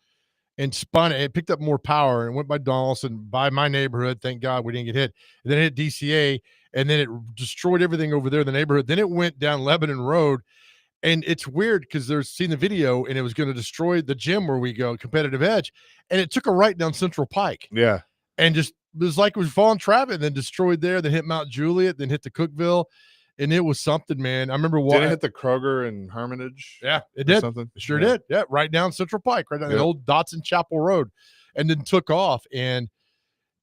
and spun it. It picked up more power and went by Donaldson, by my neighborhood. Thank God we didn't get hit. And then it hit DCA, and then it destroyed everything over there in the neighborhood. Then it went down Lebanon Road. And it's weird because they're seeing the video, and it was going to destroy the gym where we go, Competitive Edge. And it took a right down Central Pike. Yeah. And just, it was like it was falling traffic, and then destroyed there, then hit Mount Juliet, then hit the Cookeville. And it was something, man. I remember Did it hit the Kroger and Hermitage? Yeah, it did. Something? It sure did. Yeah, right down Central Pike, right down the old Dotson Chapel Road, and then took off. And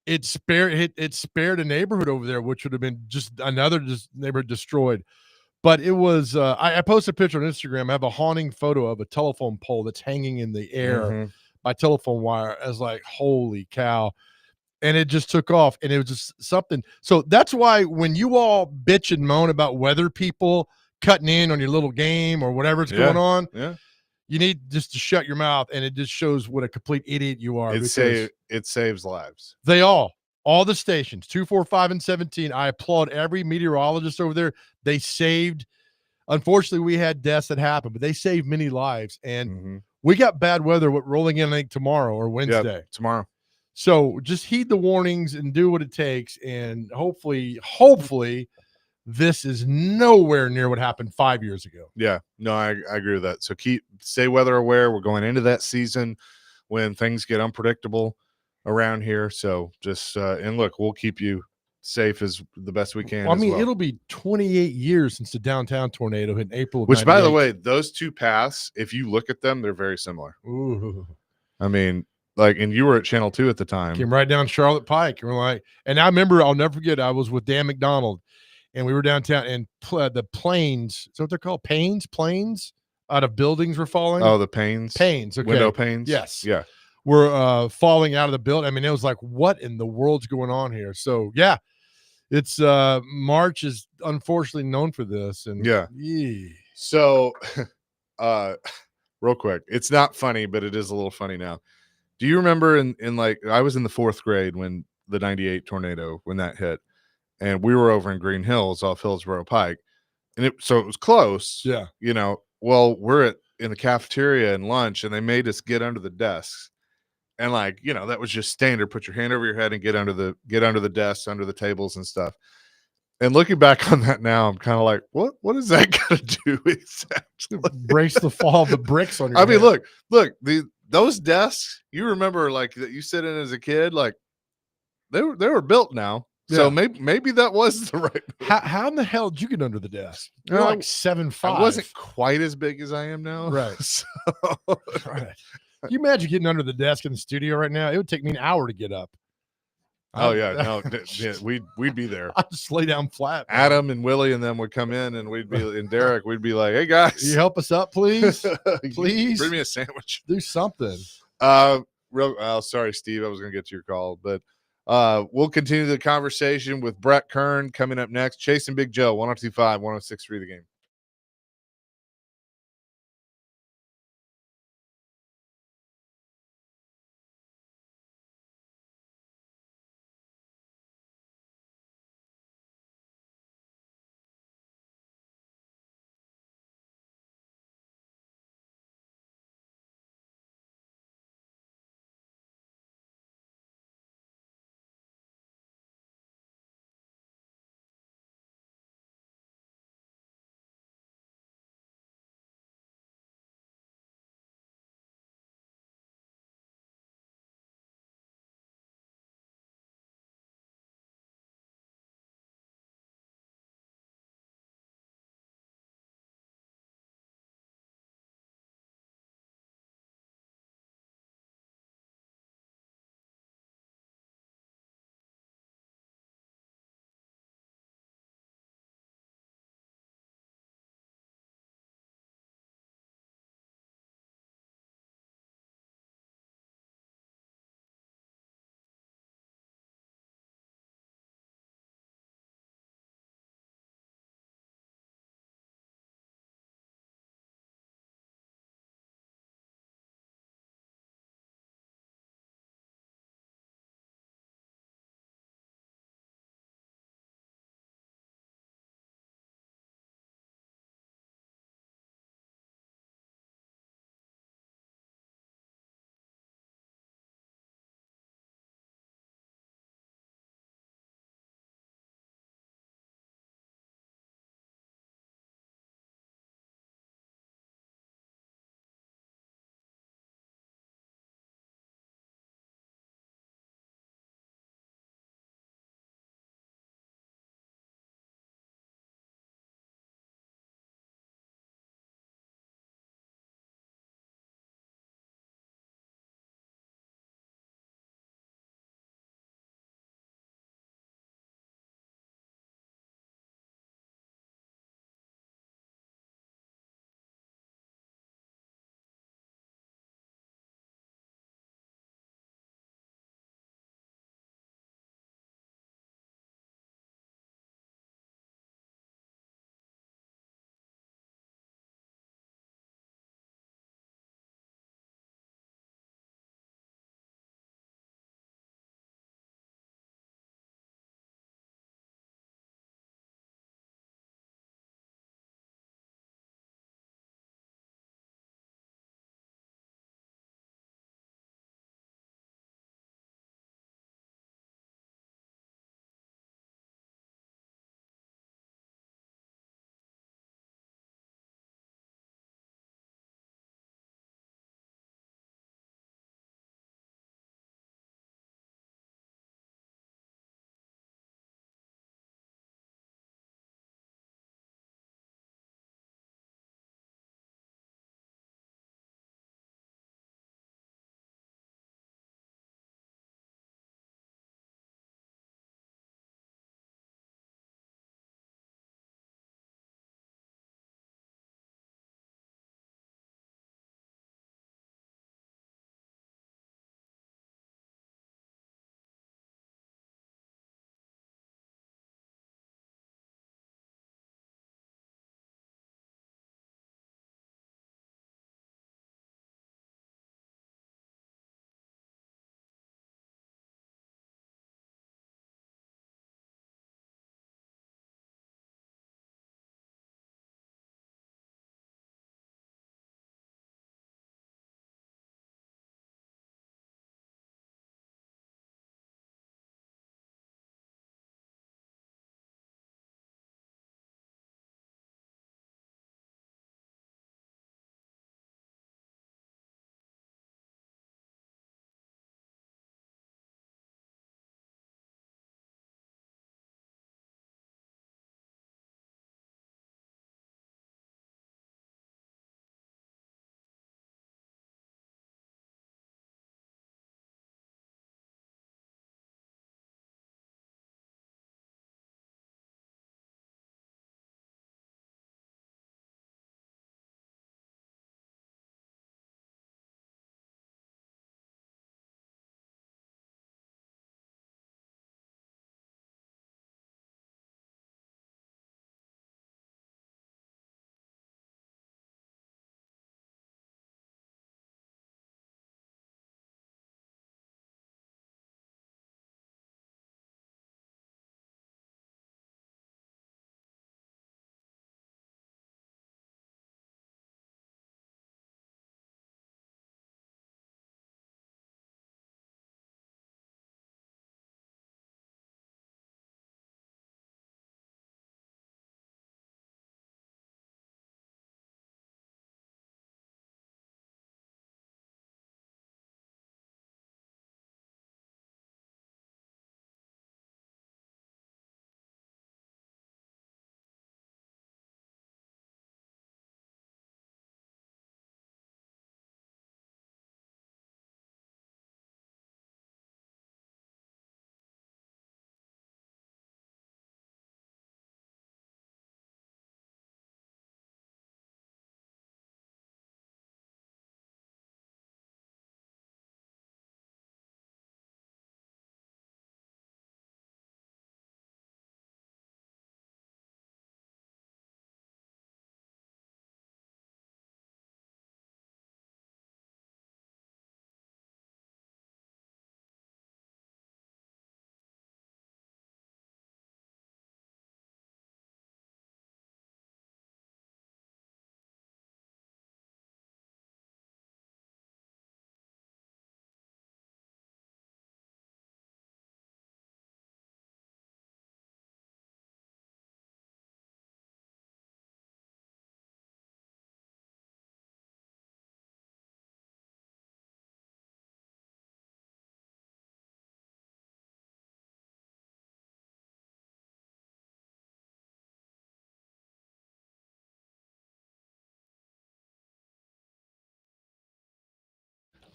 it spared a neighborhood over there, which would have been just another neighborhood destroyed. But it was I posted a picture on Instagram. I have a haunting photo of a telephone pole that's hanging in the air by telephone wire. I was like, holy cow. And it just took off, and it was just something. So that's why when you all bitch and moan about weather people cutting in on your little game or whatever's going on, you need just to shut your mouth, and it just shows what a complete idiot you are. It saves lives. They all the stations, 2, 4, 5, and 17. I applaud every meteorologist over there. They saved. Unfortunately, we had deaths that happened, but they saved many lives. And we got bad weather rolling in, I think, tomorrow or Wednesday. Yep, tomorrow. So just heed the warnings and do what it takes. And hopefully, this is nowhere near what happened 5 years ago. Yeah, no, I agree with that. So stay weather aware. We're going into that season when things get unpredictable around here. So just and look, we'll keep you safe as the best we can. Well, I mean, it'll be 28 years since the downtown tornado hit in April of which, 98. by the way, those two paths, if you look at them, they're very similar. Ooh. I mean, like, and you were at Channel 2 at the time. Came right down Charlotte Pike. And we're like, and I remember, I'll never forget, I was with Dan McDonald, and we were downtown, and the planes, is that what they're called? Planes out of buildings were falling. Oh, the panes. Okay. Window panes. Yes. Yeah. Were falling out of the building. I mean, it was like, what in the world's going on here? So yeah, it's March is unfortunately known for this. And so real quick, it's not funny, but it is a little funny now. Do you remember in like, I was in the 4th grade when the 98 tornado, when that hit, and we were over in Green Hills off Hillsborough Pike, and it was close. Yeah. You know, well, we're in the cafeteria and lunch, and they made us get under the desks. And like, you know, that was just standard. Put your hand over your head and get under the desks, under the tables and stuff. And looking back on that now, I'm kind of like, what is that going to do exactly? Brace the fall of the bricks on your I mean, head. look, those desks, you remember like that you sit in as a kid, like they were built now. Yeah. So maybe that was the right move. How in the hell did you get under the desk? You're like 7'5". I wasn't quite as big as I am now. Right. So. Right. Can you imagine getting under the desk in the studio right now? It would take me an hour to get up. Oh yeah, no, we'd be there. I'd just lay down flat. Man. Adam and Willie and them would come in, and Derek, we'd be like, "Hey guys, can you help us up, please? Please bring me a sandwich. Do something." Sorry, Steve, I was gonna get to your call, but we'll continue the conversation with Brett Kern coming up next. Chasing Big Joe, 102.5, 106.3 The Game.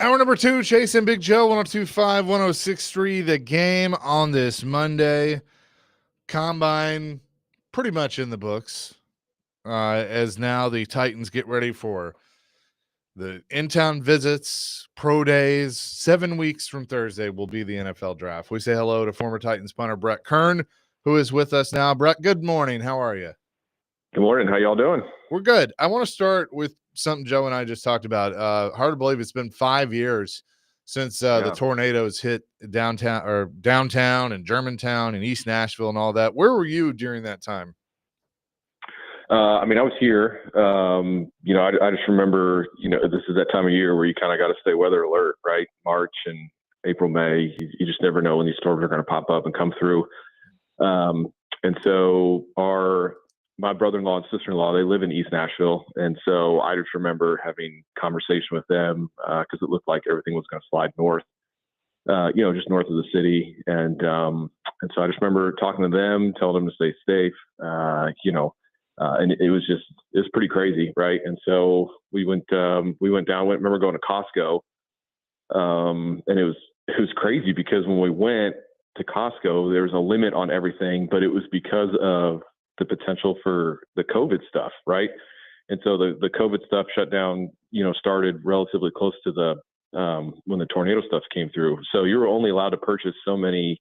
Hour number 2, Chase and Big Joe, 102.5, 106.3, The Game on this Monday. Combine pretty much in the books as now the Titans get ready for the in-town visits, pro days. 7 weeks from Thursday will be the NFL draft. We say hello to former Titans punter Brett Kern, who is with us now. Brett, good morning. How are you? Good morning. How y'all doing? We're good. I want to start with something Joe and I just talked about. Hard to believe it's been 5 years since the tornadoes hit downtown and Germantown and East Nashville and all that. Where were you during that time? I was here. I just remember, this is that time of year where you kind of got to stay weather alert, right? March and April, May, you just never know when these storms are going to pop up and come through. And so my brother-in-law and sister-in-law, they live in East Nashville. And so I just remember having conversation with them because it looked like everything was going to slide north, just north of the city. And so I just remember talking to them, telling them to stay safe, and it was pretty crazy. Right. And so we went down, remember going to Costco. And it was crazy because when we went to Costco, there was a limit on everything, but it was because of the potential for the COVID stuff. Right. And so the COVID stuff shut down, started relatively close to when the tornado stuff came through. So you were only allowed to purchase so many,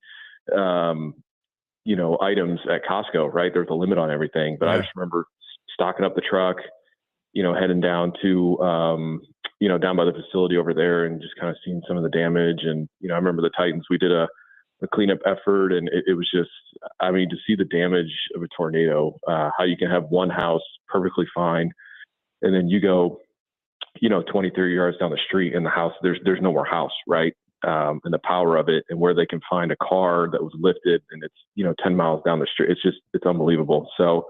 items at Costco, right? There's a limit on everything, but I just remember stocking up the truck, heading down to, down by the facility over there and just kind of seeing some of the damage. And, I remember the Titans, we did a cleanup effort, and it was just, to see the damage of a tornado, how you can have one house perfectly fine, and then you go, 20, 30 yards down the street and the house, there's no more house, right? And the power of it, and where they can find a car that was lifted and it's, 10 miles down the street. It's unbelievable. So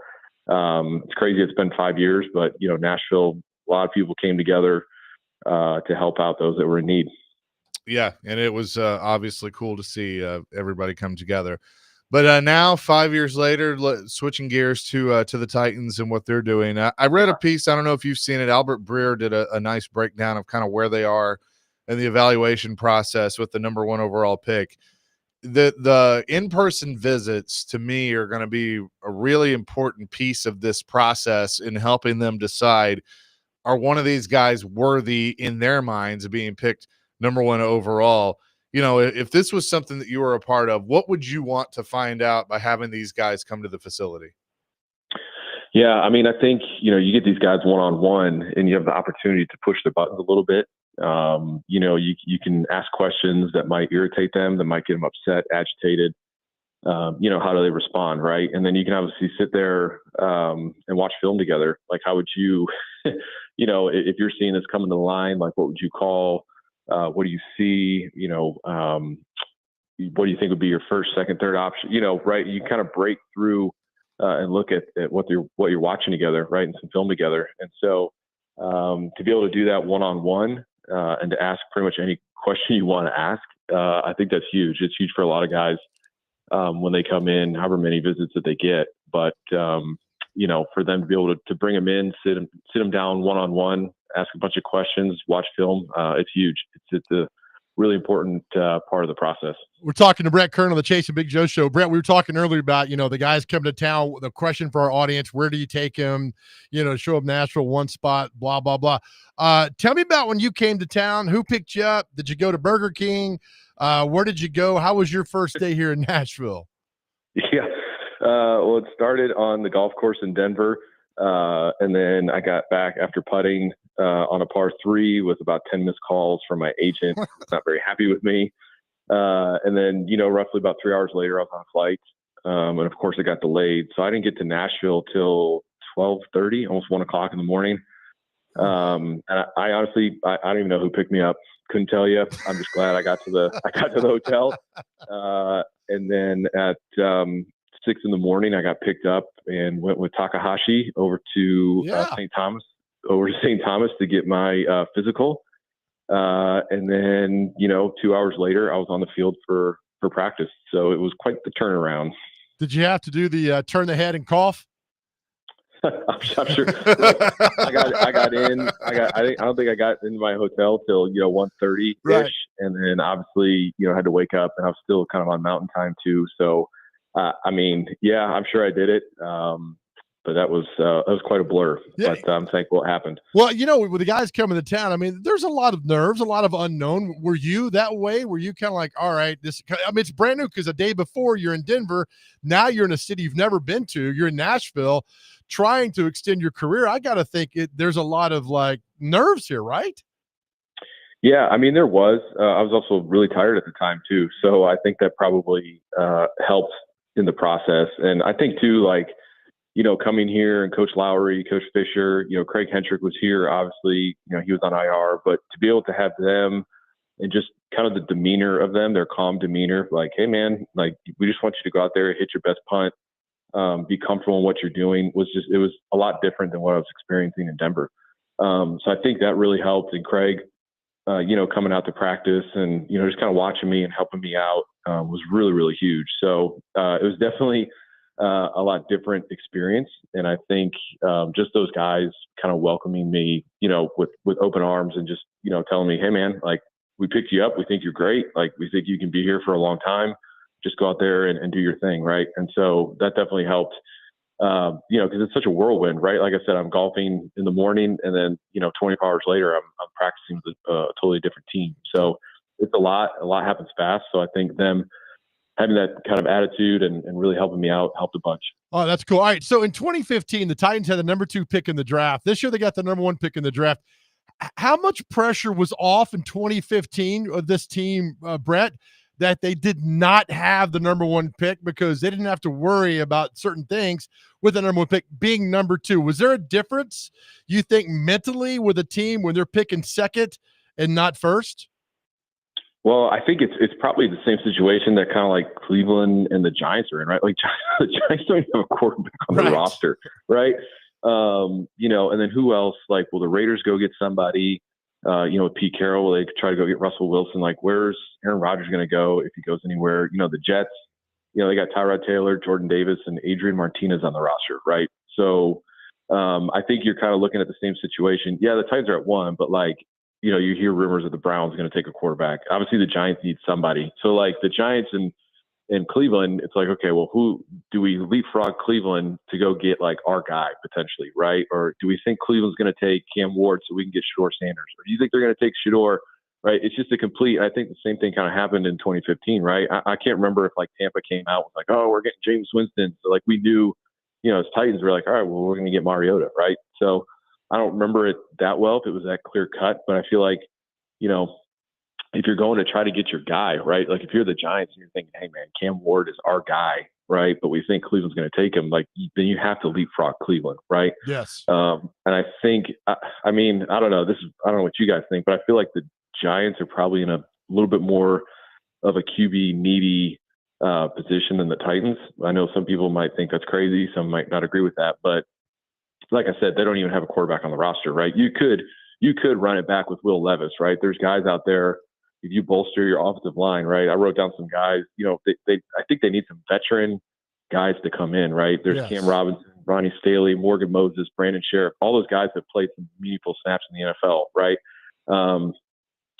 it's crazy. It's been 5 years, but, Nashville, a lot of people came together to help out those that were in need. Yeah, and it was obviously cool to see everybody come together. But now, 5 years later, switching gears to the Titans and what they're doing. I read a piece. I don't know if you've seen it. Albert Breer did a nice breakdown of kind of where they are and the evaluation process with the number 1 overall pick. The in-person visits, to me, are going to be a really important piece of this process in helping them decide, are one of these guys worthy in their minds of being picked number 1 overall. If this was something that you were a part of, what would you want to find out by having these guys come to the facility? Yeah, I think, you get these guys one-on-one and you have the opportunity to push their buttons a little bit. You can ask questions that might irritate them, that might get them upset, agitated. How do they respond, right? And then you can obviously sit there and watch film together. Like, how would you, if you're seeing this coming to the line, like, what would you call? What do you see? What do you think would be your first, second, third option? Right? You kind of break through and look at what you're watching together, right? And some film together. And so to be able to do that one-on-one and to ask pretty much any question you want to ask, I think that's huge. It's huge for a lot of guys when they come in, however many visits that they get. But for them to be able to bring them in, sit them down one-on-one, ask a bunch of questions, watch film, it's huge. It's a really important part of the process. We're talking to Brett Kern on the Chase and Big Joe show. Brett, we were talking earlier about, the guys come to town. The question for our audience, where do you take them? Show up Nashville, one spot, blah, blah, blah. Tell me about when you came to town. Who picked you up? Did you go to Burger King? Where did you go? How was your first day here in Nashville? Yeah. Well, it started on the golf course in Denver. And then I got back after putting on a par 3 with about 10 missed calls from my agent. Not very happy with me. And then, roughly about 3 hours later, I was on a flight. And of course it got delayed. So I didn't get to Nashville till 12:30, almost 1 o'clock in the morning. And I honestly, I don't even know who picked me up. Couldn't tell you. I'm just glad I got to the hotel. And then at 6 in the morning, I got picked up and went with Takahashi over to St. Thomas to get my physical. And then, 2 hours later, I was on the field for practice. So it was quite the turnaround. Did you have to do the turn the head and cough? I'm sure. I got in. I don't think I got into my hotel till 1:30 ish, Right. and then obviously had to wake up, and I was still kind of on mountain time too. So, I mean, yeah, I'm sure I did it. But that was quite a blur. Yeah. But I'm thankful it happened. Well, with the guys coming to town, I mean, there's a lot of nerves, a lot of unknown. Were you that way? Were you kind of like, all right, it's brand new because the day before you're in Denver, now you're in a city you've never been to. You're in Nashville, trying to extend your career. I got to think there's a lot of like nerves here, right? Yeah, I mean, there was. I was also really tired at the time too, so I think that probably helped in the process. And I think too, like, coming here and Coach Lowry, Coach Fisher, Craig Hentrick was here. Obviously, he was on IR, but to be able to have them and just kind of the demeanor of them, their calm demeanor, like, hey man, like, we just want you to go out there, hit your best punt, be comfortable in what you're doing, it was a lot different than what I was experiencing in Denver. So I think that really helped. And Craig, coming out to practice and, just kind of watching me and helping me out was really, really huge. So it was definitely a lot different experience. And I think just those guys kind of welcoming me, with open arms and just, telling me, hey man, like, we picked you up. We think you're great. Like, we think you can be here for a long time. Just go out there and do your thing. Right. And so that definitely helped, because it's such a whirlwind, right? Like I said, I'm golfing in the morning and then, 24 hours later, I'm practicing with a totally different team. So it's a lot happens fast. So I think them having that kind of attitude and really helping me out helped a bunch. Oh, that's cool. All right. So in 2015, the Titans had the number 2 pick in the draft. This year, they got the number 1 pick in the draft. How much pressure was off in 2015 of this team, Brett, that they did not have the number 1 pick because they didn't have to worry about certain things with the number 1 pick being number 2? Was there a difference, you think, mentally with a team when they're picking second and not first? Well, I think it's probably the same situation that kind of like Cleveland and the Giants are in, right? Like, the Giants don't even have a quarterback on the roster, right? And then who else? Like, will the Raiders go get somebody? With Pete Carroll, will they try to go get Russell Wilson? Like, where's Aaron Rodgers going to go if he goes anywhere? The Jets, they got Tyrod Taylor, Jordan Davis, and Adrian Martinez on the roster, right? So I think you're kind of looking at the same situation. Yeah, the Titans are at 1, but like, you hear rumors that the Browns are going to take a quarterback. Obviously, the Giants need somebody. So like the Giants and Cleveland, it's like, okay, well, who do we leapfrog Cleveland to go get like our guy potentially, right? Or do we think Cleveland's going to take Cam Ward so we can get Shedeur Sanders? Or do you think they're going to take Shedeur, right? It's just I think the same thing kind of happened in 2015, right? I can't remember if like Tampa came out with like, oh, we're getting James Winston. So like we knew, as Titans, we're like, all right, well, we're going to get Mariota, right? So I don't remember it that well if it was that clear cut, but I feel like, if you're going to try to get your guy, right? Like if you're the Giants and you're thinking, hey man, Cam Ward is our guy, right? But we think Cleveland's going to take him, like then you have to leapfrog Cleveland, right? Yes. And I think, I mean, I don't know. I don't know what you guys think, but I feel like the Giants are probably in a little bit more of a QB needy position than the Titans. I know some people might think that's crazy. Some might not agree with that, but like I said, they don't even have a quarterback on the roster, right? You could run it back with Will Levis, right? There's guys out there. If you bolster your offensive line, right? I wrote down some guys. I think they need some veteran guys to come in, right? There's Cam Robinson, Ronnie Staley, Morgan Moses, Brandon Sheriff. All those guys have played some meaningful snaps in the NFL, right?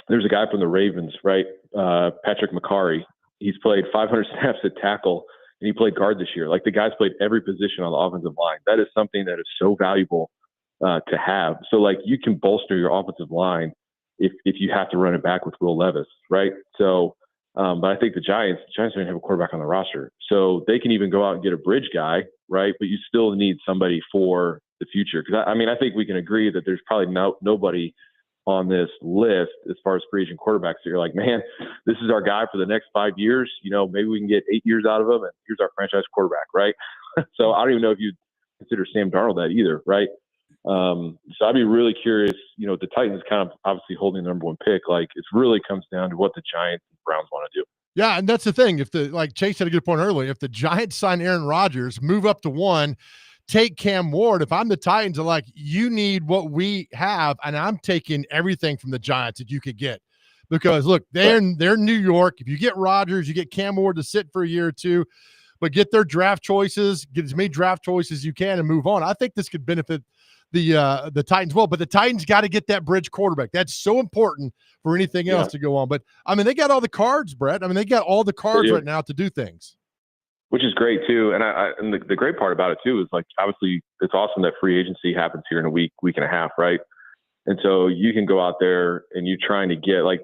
There's a guy from the Ravens, right? Patrick McCarry. He's played 500 snaps at tackle, and he played guard this year. Like the guy's played every position on the offensive line. That is something that is so valuable to have. So like you can bolster your offensive line if you have to run it back with Will Levis, right? So, but I think the Giants don't have a quarterback on the roster. So they can even go out and get a bridge guy, right? But you still need somebody for the future. Because I think we can agree that there's probably nobody on this list as far as free agent quarterbacks. So you're like, man, this is our guy for the next 5 years. Maybe we can get 8 years out of him, and here's our franchise quarterback, right? So I don't even know if you'd consider Sam Darnold that either, right? So I'd be really curious, the Titans kind of obviously holding the number 1 pick. Like it really comes down to what the Giants and Browns want to do. Yeah. And that's the thing. Like Chase had a good point earlier, if the Giants sign Aaron Rodgers, move up to 1, take Cam Ward. If I'm the Titans, I'm like, you need what we have. And I'm taking everything from the Giants that you could get, because look, they're in New York. If you get Rodgers, you get Cam Ward to sit for a year or two. but get their draft choices, get as many draft choices as you can, and move on. I think this could benefit the Titans well, but the Titans got to get that bridge quarterback. That's so important for anything else to go on. But I mean, they got all the cards, Brett. I mean, they got all the cards right now to do things. Which is great too. And the great part about it too is, like, obviously it's awesome that free agency happens here in a week and a half, right? And so you can go out there and you're trying to get, like,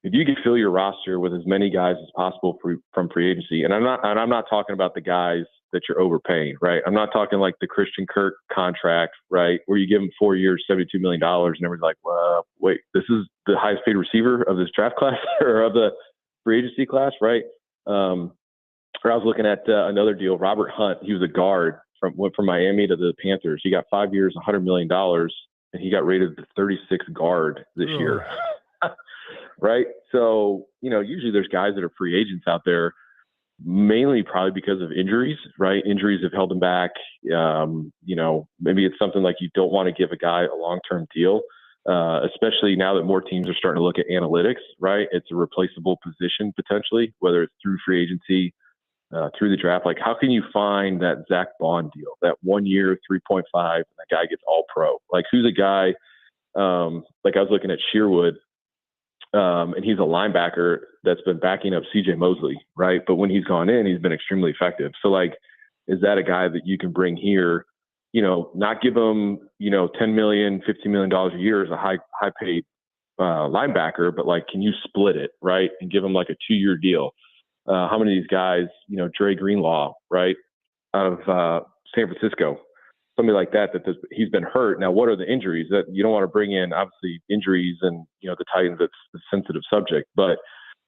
if you can fill your roster with as many guys as possible from free agency, and I'm not talking about the guys that you're overpaying, right? I'm not talking like the Christian Kirk contract, right, where you give him 4 years, $72 million, and everyone's like, well, wait, this is the highest paid receiver of this draft class or of the free agency class, right? Or I was looking at another deal, Robert Hunt. He was a guard went from Miami to the Panthers. He got 5 years, $100 million, and he got rated the 36th guard this year. Right? So, usually there's guys that are free agents out there, mainly probably because of injuries, right? Injuries have held them back. Maybe it's something like you don't want to give a guy a long-term deal, especially now that more teams are starting to look at analytics, right? It's a replaceable position potentially, whether it's through free agency, through the draft. Like, how can you find that Zach Bond deal, that 1 year, 3.5, and that guy gets all pro? Like, who's a guy, like I was looking at Sherwood, and he's a linebacker that's been backing up CJ Mosley, right? But when he's gone in, he's been extremely effective. So, like, is that a guy that you can bring here, not give him, $10 million, $15 million a year as a high paid linebacker, but, like, can you split it, right? And give him like a 2-year deal? How many of these guys, Dre Greenlaw, right, out of San Francisco, somebody like that he's been hurt. Now, what are the injuries? That you don't want to bring in, obviously, injuries, and the Titans, that's a sensitive subject. But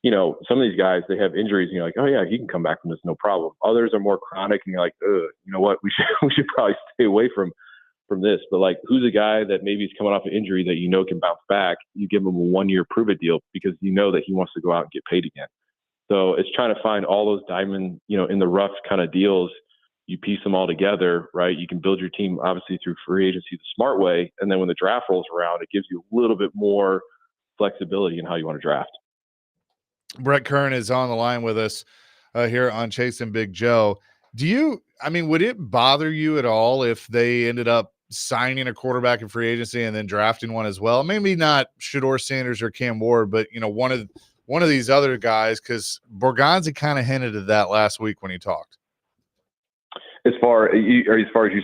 some of these guys, they have injuries, and you're like, oh yeah, he can come back from this, no problem. Others are more chronic, and you're like, you know what, we should probably stay away from this. But, like, who's a guy that maybe is coming off an injury that can bounce back? You give him a 1-year prove-it deal because that he wants to go out and get paid again. So it's trying to find all those diamond, in the rough kind of deals. You piece them all together, right? You can build your team, obviously, through free agency the smart way. And then when the draft rolls around, it gives you a little bit more flexibility in how you want to draft. Brett Kern is on the line with us here on Chasing Big Joe. Would it bother you at all if they ended up signing a quarterback in free agency and then drafting one as well? Maybe not Shedeur Sanders or Cam Ward, but, one of these other guys, because Borgonzi kind of hinted at that last week when he talked. As far as you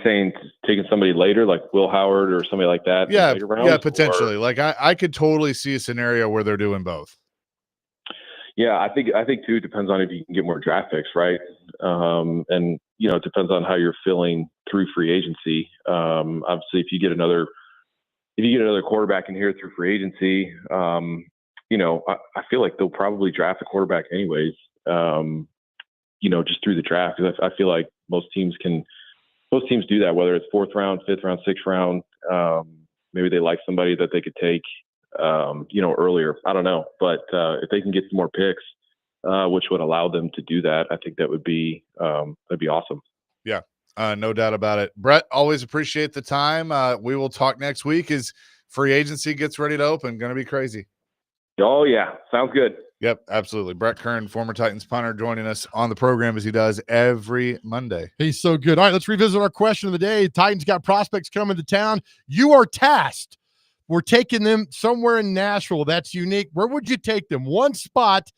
saying taking somebody later, like Will Howard or somebody like that? Yeah, later rounds, yeah, potentially. Like, I could totally see a scenario where they're doing both. Yeah, I think too, it depends on if you can get more draft picks, right? And it depends on how you're feeling through free agency. Obviously, if you get another quarterback in here through free agency, I feel like they'll probably draft a quarterback anyways. Just through the draft, because I feel like most teams do that, whether it's 4th round, 5th round, 6th round. Maybe they like somebody that they could take, earlier. I don't know, but if they can get some more picks, which would allow them to do that, I think that'd be awesome. Yeah, no doubt about it. Brett, always appreciate the time. We will talk next week as free agency gets ready to open. Going to be crazy. Oh yeah, sounds good. Yep, absolutely. Brett Kern, former Titans punter, joining us on the program as he does every Monday. He's so good. All right, let's revisit our question of the day. Titans got prospects coming to town. You are tasked. We're taking them somewhere in Nashville that's unique. Where would you take them? One spot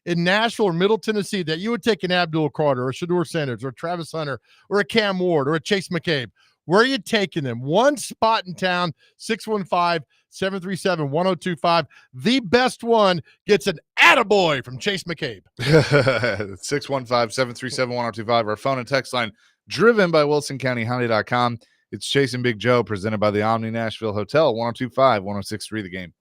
in Nashville or Middle Tennessee that you would take an Abdul Carter or a Shedeur Sanders or a Travis Hunter or a Cam Ward or a Chase McCabe. Where are you taking them? One spot in town, 615-737-1025. The best one gets an attaboy from Chase McCabe. 615-737-1025. Our phone and text line driven by WilsonCountyHonda.com. It's Chasing Big Joe, presented by the Omni Nashville Hotel, 1025-1063 The Game.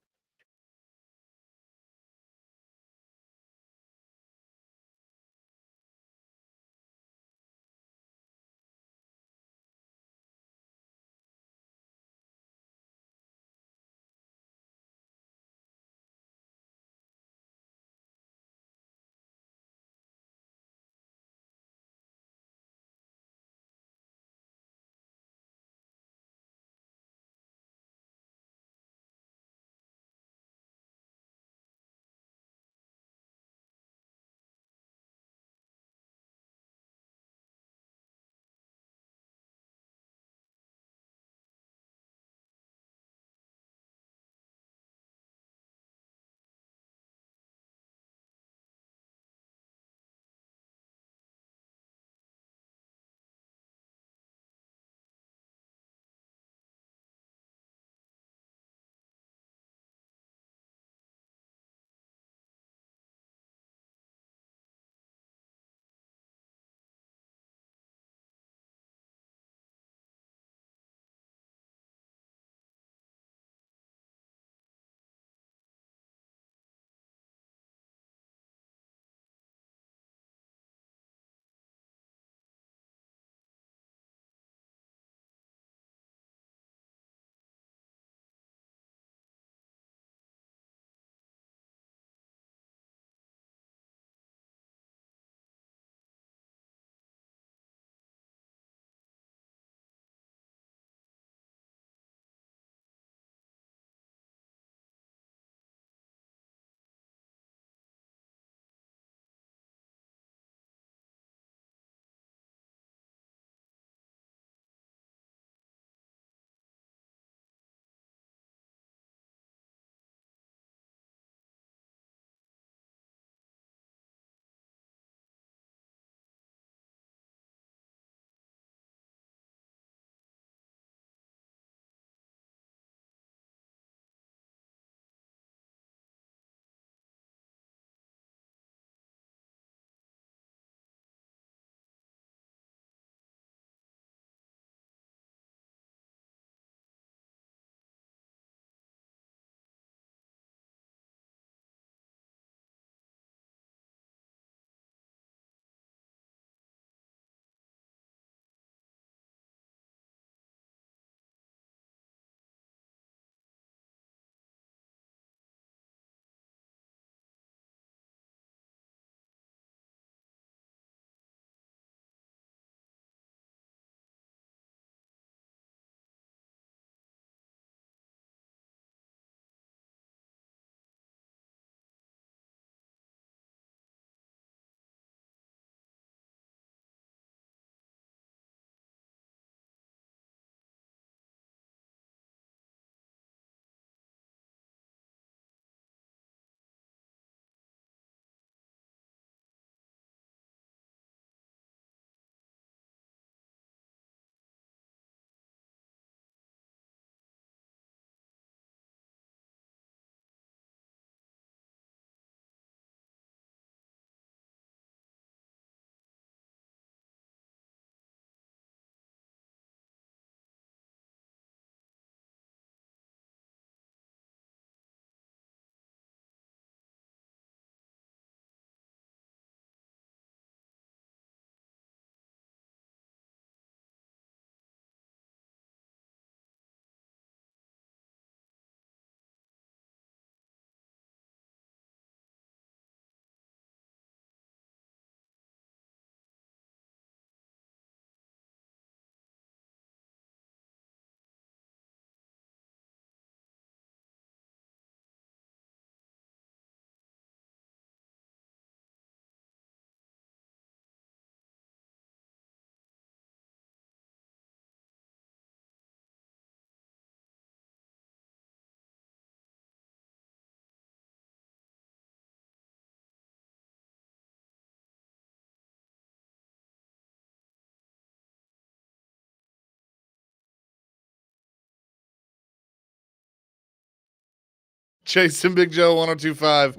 Jason Big Joe 1025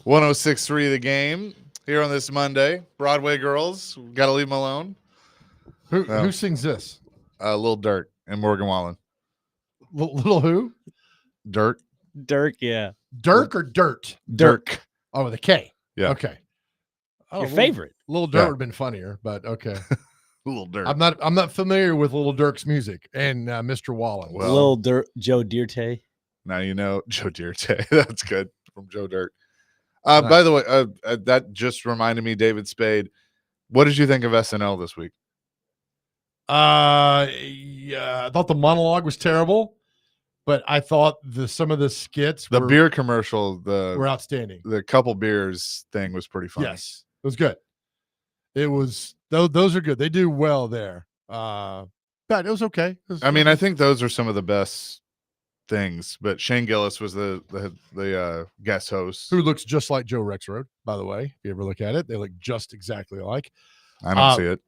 1063 The Game here on this Monday. Broadway Girls, gotta leave them alone. Who sings this? Lil Durk and Morgan Wallen. Little who? Dirk. Yeah. Dirk or Dirt? Dirk. Oh, with a K. Yeah. Okay. Oh, Your favorite. Little Dirt would have been funnier, but okay. Lil Durk. I'm not familiar with Little Dirk's music and Mr. Wallen. Well, Lil Dirt, Joe Dirte. now you know Joe Dirte. That's good from Joe Dirt. By the way, that just reminded me, David Spade. What did you think of SNL this week? Yeah, I thought the monologue was terrible, but I thought some of the skits, The beer commercial, were outstanding. the couple beers thing was pretty funny. Yes, it was good. It was those are good. They do well there. But it was okay. I mean, I think those are some of the best things. But Shane Gillis was the guest host. who looks just like Joe Rexrode, by the way. If you ever look at it, they look just exactly alike. I don't see it.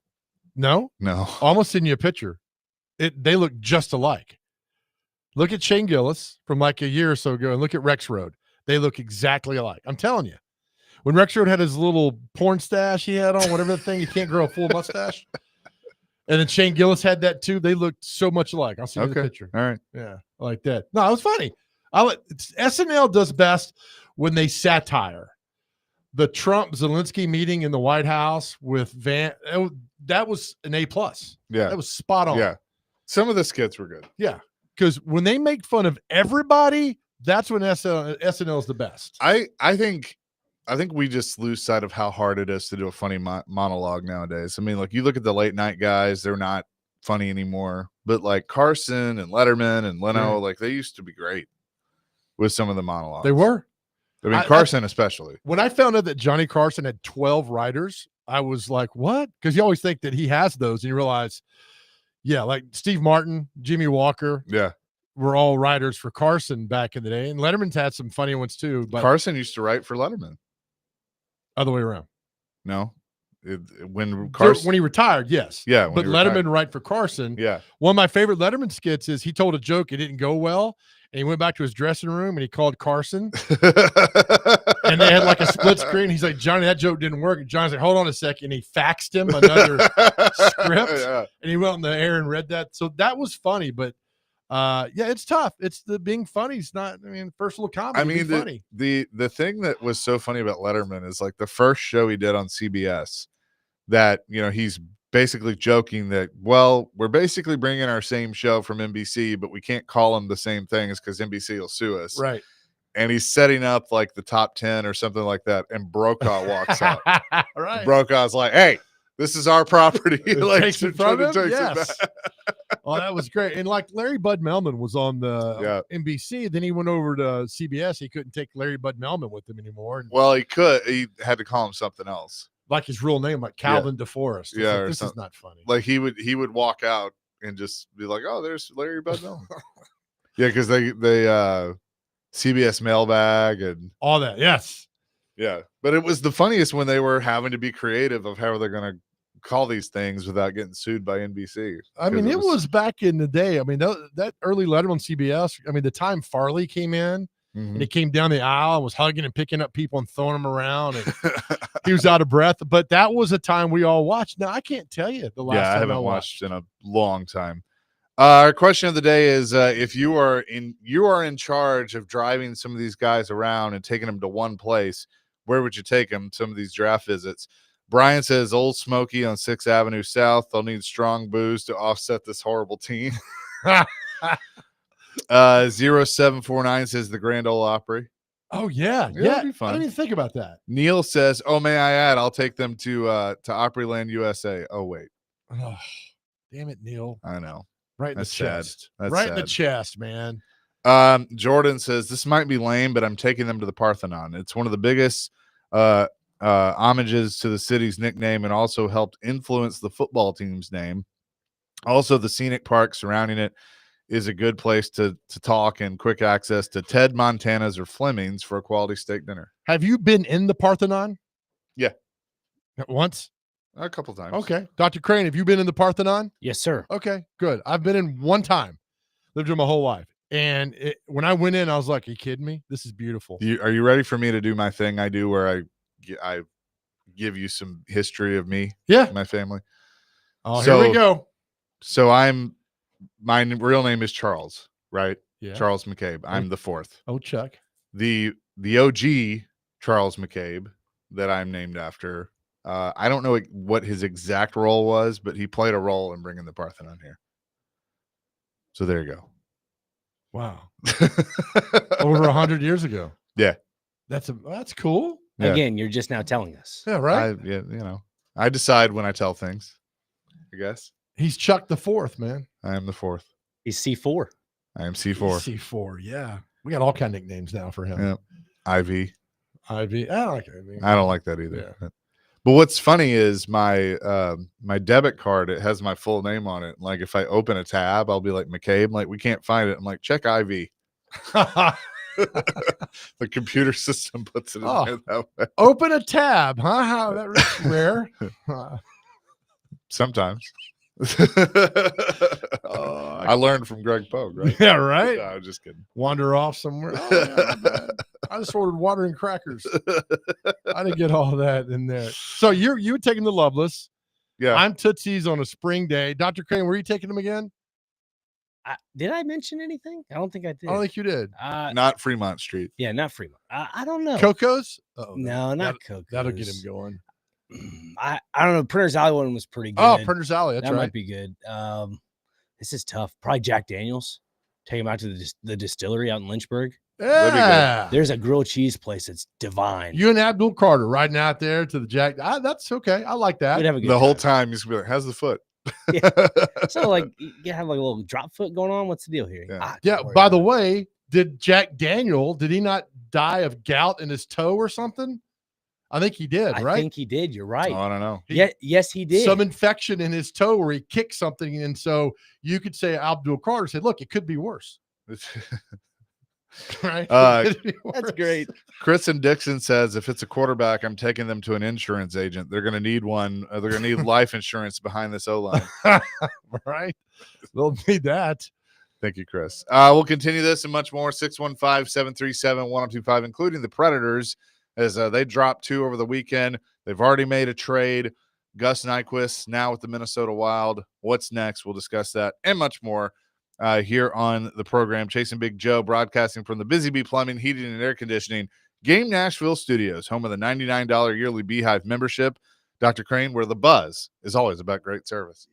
No, No. almost send you a picture. They look just alike. Look at Shane Gillis from like a year or so ago, and look at Rexrode. They look exactly alike. I'm telling you. When Rexrode had his little porn stash he had on, whatever the thing, you can't grow a full mustache. And then Shane Gillis had that too. They looked so much alike. I'll see you the picture. All right. Yeah, I like that. No, it was funny. SNL does best when they satire. The Trump Zelensky meeting in the White House with that was an A+. Yeah. That was spot on. Yeah. Some of the skits were good. Yeah. Because when they make fun of everybody, that's when SNL is the best. I think we just lose sight of how hard it is to do a funny monologue nowadays. I mean, like you look at the late night guys, they're not funny anymore. But like Carson and Letterman and Leno, like they used to be great with some of the monologues. They were. I mean, Carson especially. When I found out that Johnny Carson had 12 writers, I was like, what? Because you always think that he has those, and you realize, yeah, like Steve Martin, Jimmy Walker, Yeah. were all writers for Carson back in the day. And Letterman's had some funny ones too. But Carson used to write for Letterman. other way around. No. When Carson, When he retired, yes. yeah, But Letterman write for Carson. Yeah. One of my favorite Letterman skits is he told a joke, it didn't go well, and he went back to his dressing room and he called Carson. And they had like a split screen. He's like, Johnny, that joke didn't work. And Johnny's like, hold on a second. He faxed him another script, Yeah. and he went on the air and read that. So that was funny, but yeah, it's tough. It's the being funny. It's not, personal comedy. I mean, funny. the thing that was so funny about Letterman is like the first show he did on CBS that, he's basically joking that, well, we're basically bringing our same show from NBC, but we can't call them the same things because NBC will sue us. Right. And he's setting up like the top 10 or something like that. And Brokaw walks out. Right. Brokaw's like, hey, this is our property. Like, Takes it from him? takes it Yes. back. Oh, that was great. And like Larry Bud Melman was on the NBC. Then he went over to CBS. He couldn't take Larry Bud Melman with him anymore. Well, he had to call him something else. Like his real name, like Calvin DeForest. Yeah, Like, or this something. is not funny. Like he would walk out and just be like, oh, there's Larry Bud Melman. Yeah, because they CBS mailbag and all that. Yes. Yeah. But it was the funniest when they were having to be creative of how they're going to call these things without getting sued by NBC. I mean, it was back in the day. I mean, that early Letterman on CBS, the time Farley came in and he came down the aisle and was hugging and picking up people and throwing them around, and he was out of breath. But that was a time we all watched. Now, I can't tell you the last time I haven't watched in a long time. Our question of the day is if you are in charge of driving some of these guys around and taking them to one place, where would you take them? Some of these draft visits. Brian says Old Smoky on 6th Avenue South. They'll need strong booze to offset this horrible team. 0749 says the Grand Ole Opry. Oh yeah. That'd be fun. I didn't even think about that. Neil says, oh, may I add, I'll take them to Opryland, USA. Oh, wait. Oh, damn it, Neil. I know. Right in That's the sad. chest. That's right in the sad. chest, man. Jordan says, this might be lame, but I'm taking them to the Parthenon. It's one of the biggest homages to the city's nickname and also helped influence the football team's name. Also, the scenic park surrounding it is a good place to talk and quick access to Ted Montana's or Fleming's for a quality steak dinner. Have you been in the Parthenon? Yeah. Once? A couple times. Okay. Dr. Crane, have you been in the Parthenon? Yes, sir. Okay, good. I've been in one time. Lived here my whole life. And when I went in, I was like, "Are you kidding me? This is beautiful." Are you ready for me to do my thing I do where I give you some history of me, Yeah. my family? Oh, here we go. So my real name is Charles, right? Yeah. Charles McCabe. I'm the fourth. Oh, Chuck. The OG Charles McCabe that I'm named after. I don't know what his exact role was, but he played a role in bringing the Parthenon here. So there you go. Wow. Over 100 years ago. Yeah. That's cool. Yeah. Again, you're just now telling us. Yeah, right. I decide when I tell things, I guess. He's Chuck the fourth, man. I am the fourth. He's C4. I am C4. C4, yeah. We got all kind of nicknames now for him. Yeah. IV. IV. I like IV. I don't like that either. Yeah. But what's funny is my debit card, it has my full name on it. Like if I open a tab, I'll be like McCabe. Like we can't find it. I'm like, check IV. The computer system puts it in there that way. Open a tab, huh? How that's rare. Sometimes. I learned from Greg Pogue, right? Yeah, right. No, I'm just kidding. Wander off somewhere. Oh, yeah, I just ordered water and crackers. I didn't get all that in there. So you were taking the Loveless. Yeah. I'm Tootsie's on a spring day. Dr. Crane, were you taking them again? Did I mention anything? I don't think I did. I don't think you did. Not Fremont Street. Yeah, not Fremont. I don't know. Coco's? No, not Coco's. That'll get him going. I don't know. Printer's Alley one was pretty good. Oh, Printer's Alley. That's that right. might be good. This is tough. Probably Jack Daniels. Take him out to the distillery out in Lynchburg. Yeah. There's a grilled cheese place that's divine. You and Abdul Carter riding out there to the Jack. That's okay. I like that. We'd have a good The whole time. time he's gonna be like, how's the foot? Yeah. So like you have like a little drop foot going on. What's the deal here? Yeah. By the way, did Jack Daniel, did he not die of gout in his toe or something? I think he did, right? I think he did. You're right. Oh, I don't know. Yes, he did. Some infection in his toe where he kicked something. And so you could say Abdul Carter said, look, it could be worse. Right? That's great. Chris and Dixon says if it's a quarterback, I'm taking them to an insurance agent. They're going to need one. They're going to need life insurance behind this O-line. Right? They'll need that. Thank you, Chris. We'll continue this and much more. 615-737-1025, including the Predators, as they dropped 2 over the weekend. They've already made a trade. Gus Nyquist now with the Minnesota Wild. What's next? We'll discuss that and much more here on the program. Chasing Big Joe, broadcasting from the Busy Bee Plumbing, Heating, and Air Conditioning Game Nashville Studios, home of the $99 yearly Beehive membership. Dr. Crane, where the buzz is always about great service.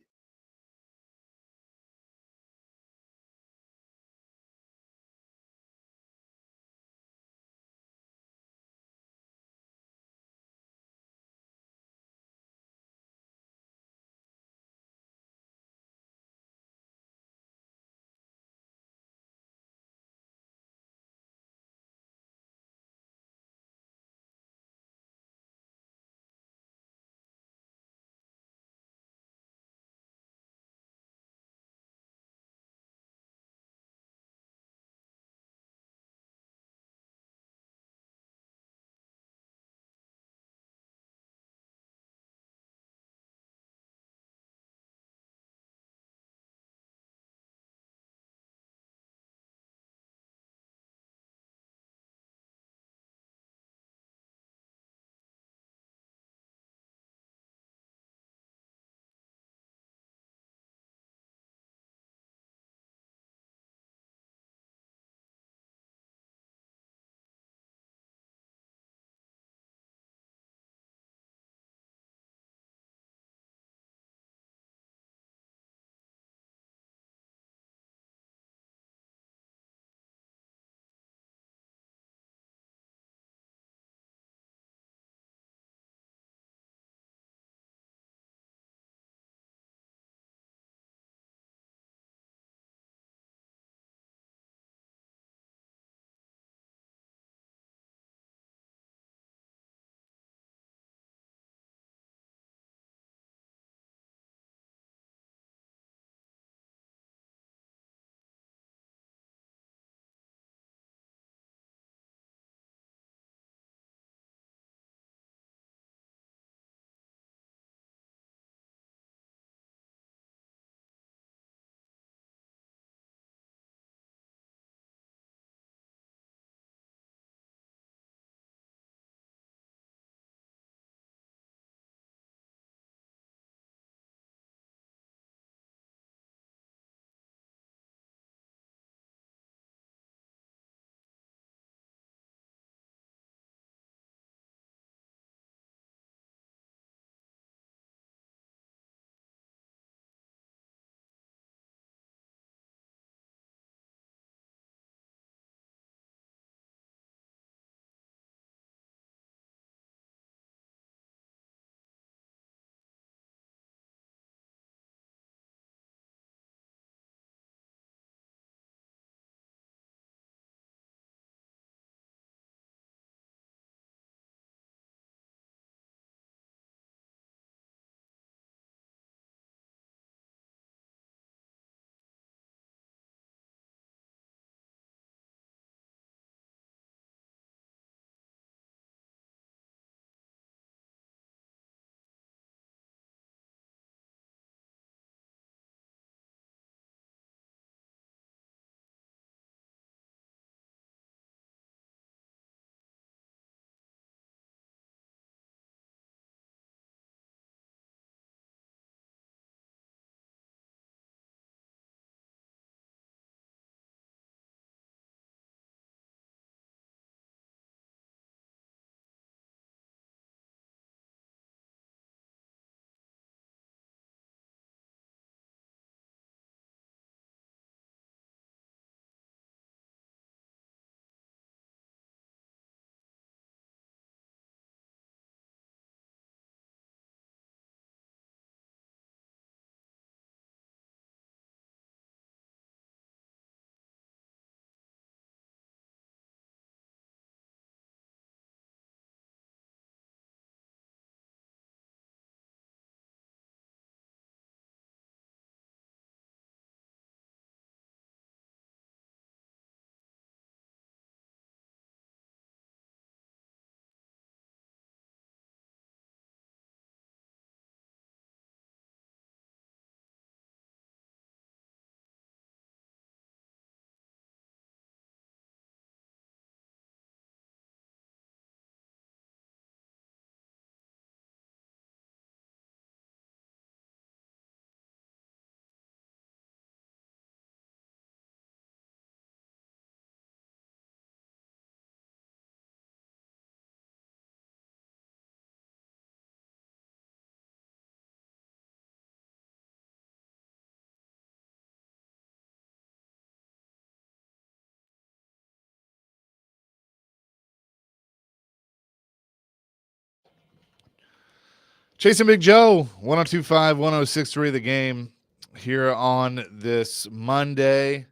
Chasing Big Joe, 102.5, 106.3 The Game here on this Monday.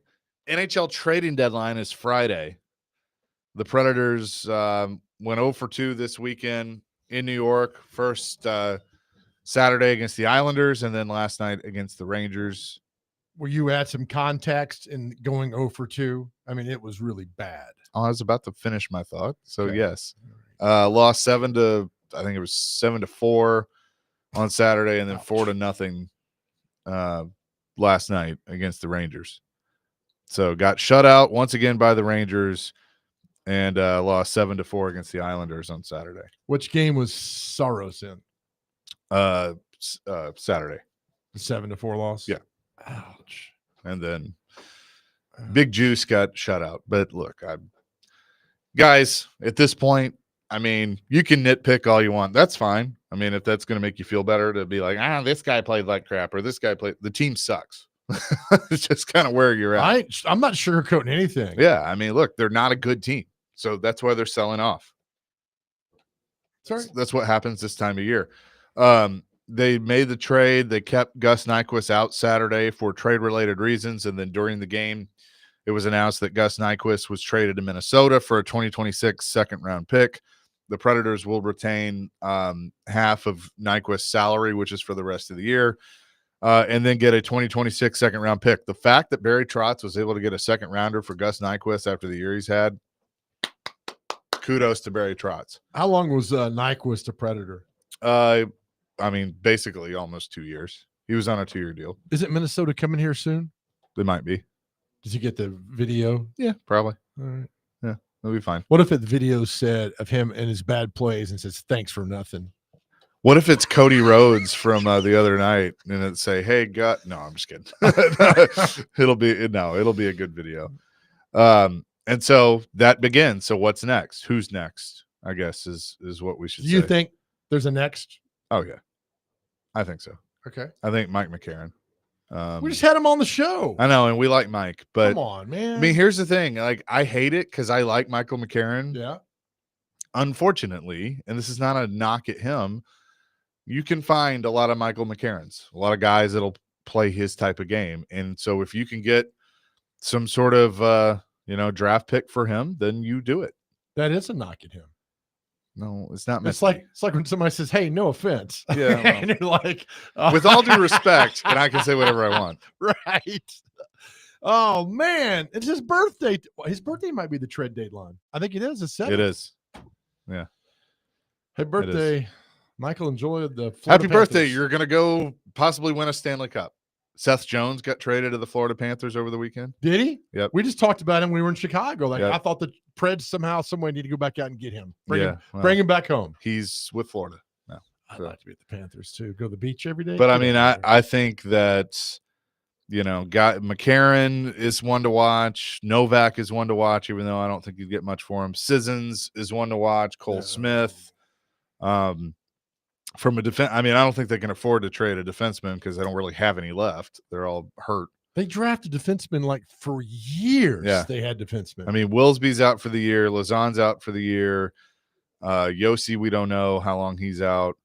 NHL trading deadline is Friday. The Predators went 0 for 2 this weekend in New York. First Saturday against the Islanders, and then last night against the Rangers. Will you add some context in going 0 for 2? I mean, it was really bad. Oh, I was about to finish my thought. So, Okay. yes. Lost 7-4 on Saturday, and then 4-0 last night against the Rangers. So got shut out once again by the Rangers and lost 7-4 against the Islanders on Saturday. Which game was Saros in? Saturday. The 7-4 loss? Yeah. Ouch. And then Big Juice got shut out. But look, guys, at this point, I mean, you can nitpick all you want. That's fine. I mean, if that's going to make you feel better to be like, this guy played like crap, or this guy played, the team sucks. It's just kind of where you're at. I'm not sugarcoating anything. Yeah. I mean, look, they're not a good team. So that's why they're selling off. Sorry. That's what happens this time of year. They made the trade. They kept Gus Nyquist out Saturday for trade-related reasons. And then during the game, it was announced that Gus Nyquist was traded to Minnesota for a 2026 second-round pick. The Predators will retain half of Nyquist's salary, which is for the rest of the year, and then get a 2026 second-round pick. The fact that Barry Trotz was able to get a second-rounder for Gus Nyquist after the year he's had, kudos to Barry Trotz. How long was Nyquist a Predator? I mean, basically almost 2 years. He was on a 2-year deal. Isn't Minnesota coming here soon? They might be. Did you get the video? Yeah, probably. All right. Yeah, they'll be fine. What if the video said of him and his bad plays and says, thanks for nothing? What if it's Cody Rhodes from the other night and it say, hey, God. No, I'm just kidding. It'll be a good video. And so that begins. So what's next? Who's next? I guess is what we should Do you say. think there's a next? Oh, yeah. I think so. Okay. I think Mike McCarron. We just had him on the show. I know, and we like Mike, but come on, man. I mean, here's the thing. Like, I hate it because I like Michael McCarron. Yeah. Unfortunately, and this is not a knock at him, you can find a lot of Michael McCarrons, a lot of guys that'll play his type of game. And so if you can get some sort of draft pick for him, then you do it. That is a knock at him. No, it's not. It's like when somebody says, "Hey, no offense." Yeah, well, and you're like, with all due respect, and I can say whatever I want. Right. Oh man, it's his birthday. His birthday might be the trade deadline. I think it is. It's 7th. It is. Yeah. Hey, birthday, Michael. Enjoy the Florida Happy birthday! Panthers. You're gonna go possibly win a Stanley Cup. Seth Jones got traded to the Florida Panthers over the weekend. Did he? Yep. We just talked about him when we were in Chicago. Like, yep. I thought the Preds somehow, some way need to go back out and get him. Bring him back home. He's with Florida now. I'd like to be at the Panthers too. Go to the beach every day. But I mean, I think that McCarron is one to watch. Novak is one to watch, even though I don't think you'd get much for him. Sissons is one to watch. Cole Smith. From a defense, I mean, I don't think they can afford to trade a defenseman because they don't really have any left. They're all hurt. They drafted defensemen like for years. Yeah. They had defensemen. I mean, Willsby's out for the year. Lazon's out for the year. Yossi, we don't know how long he's out.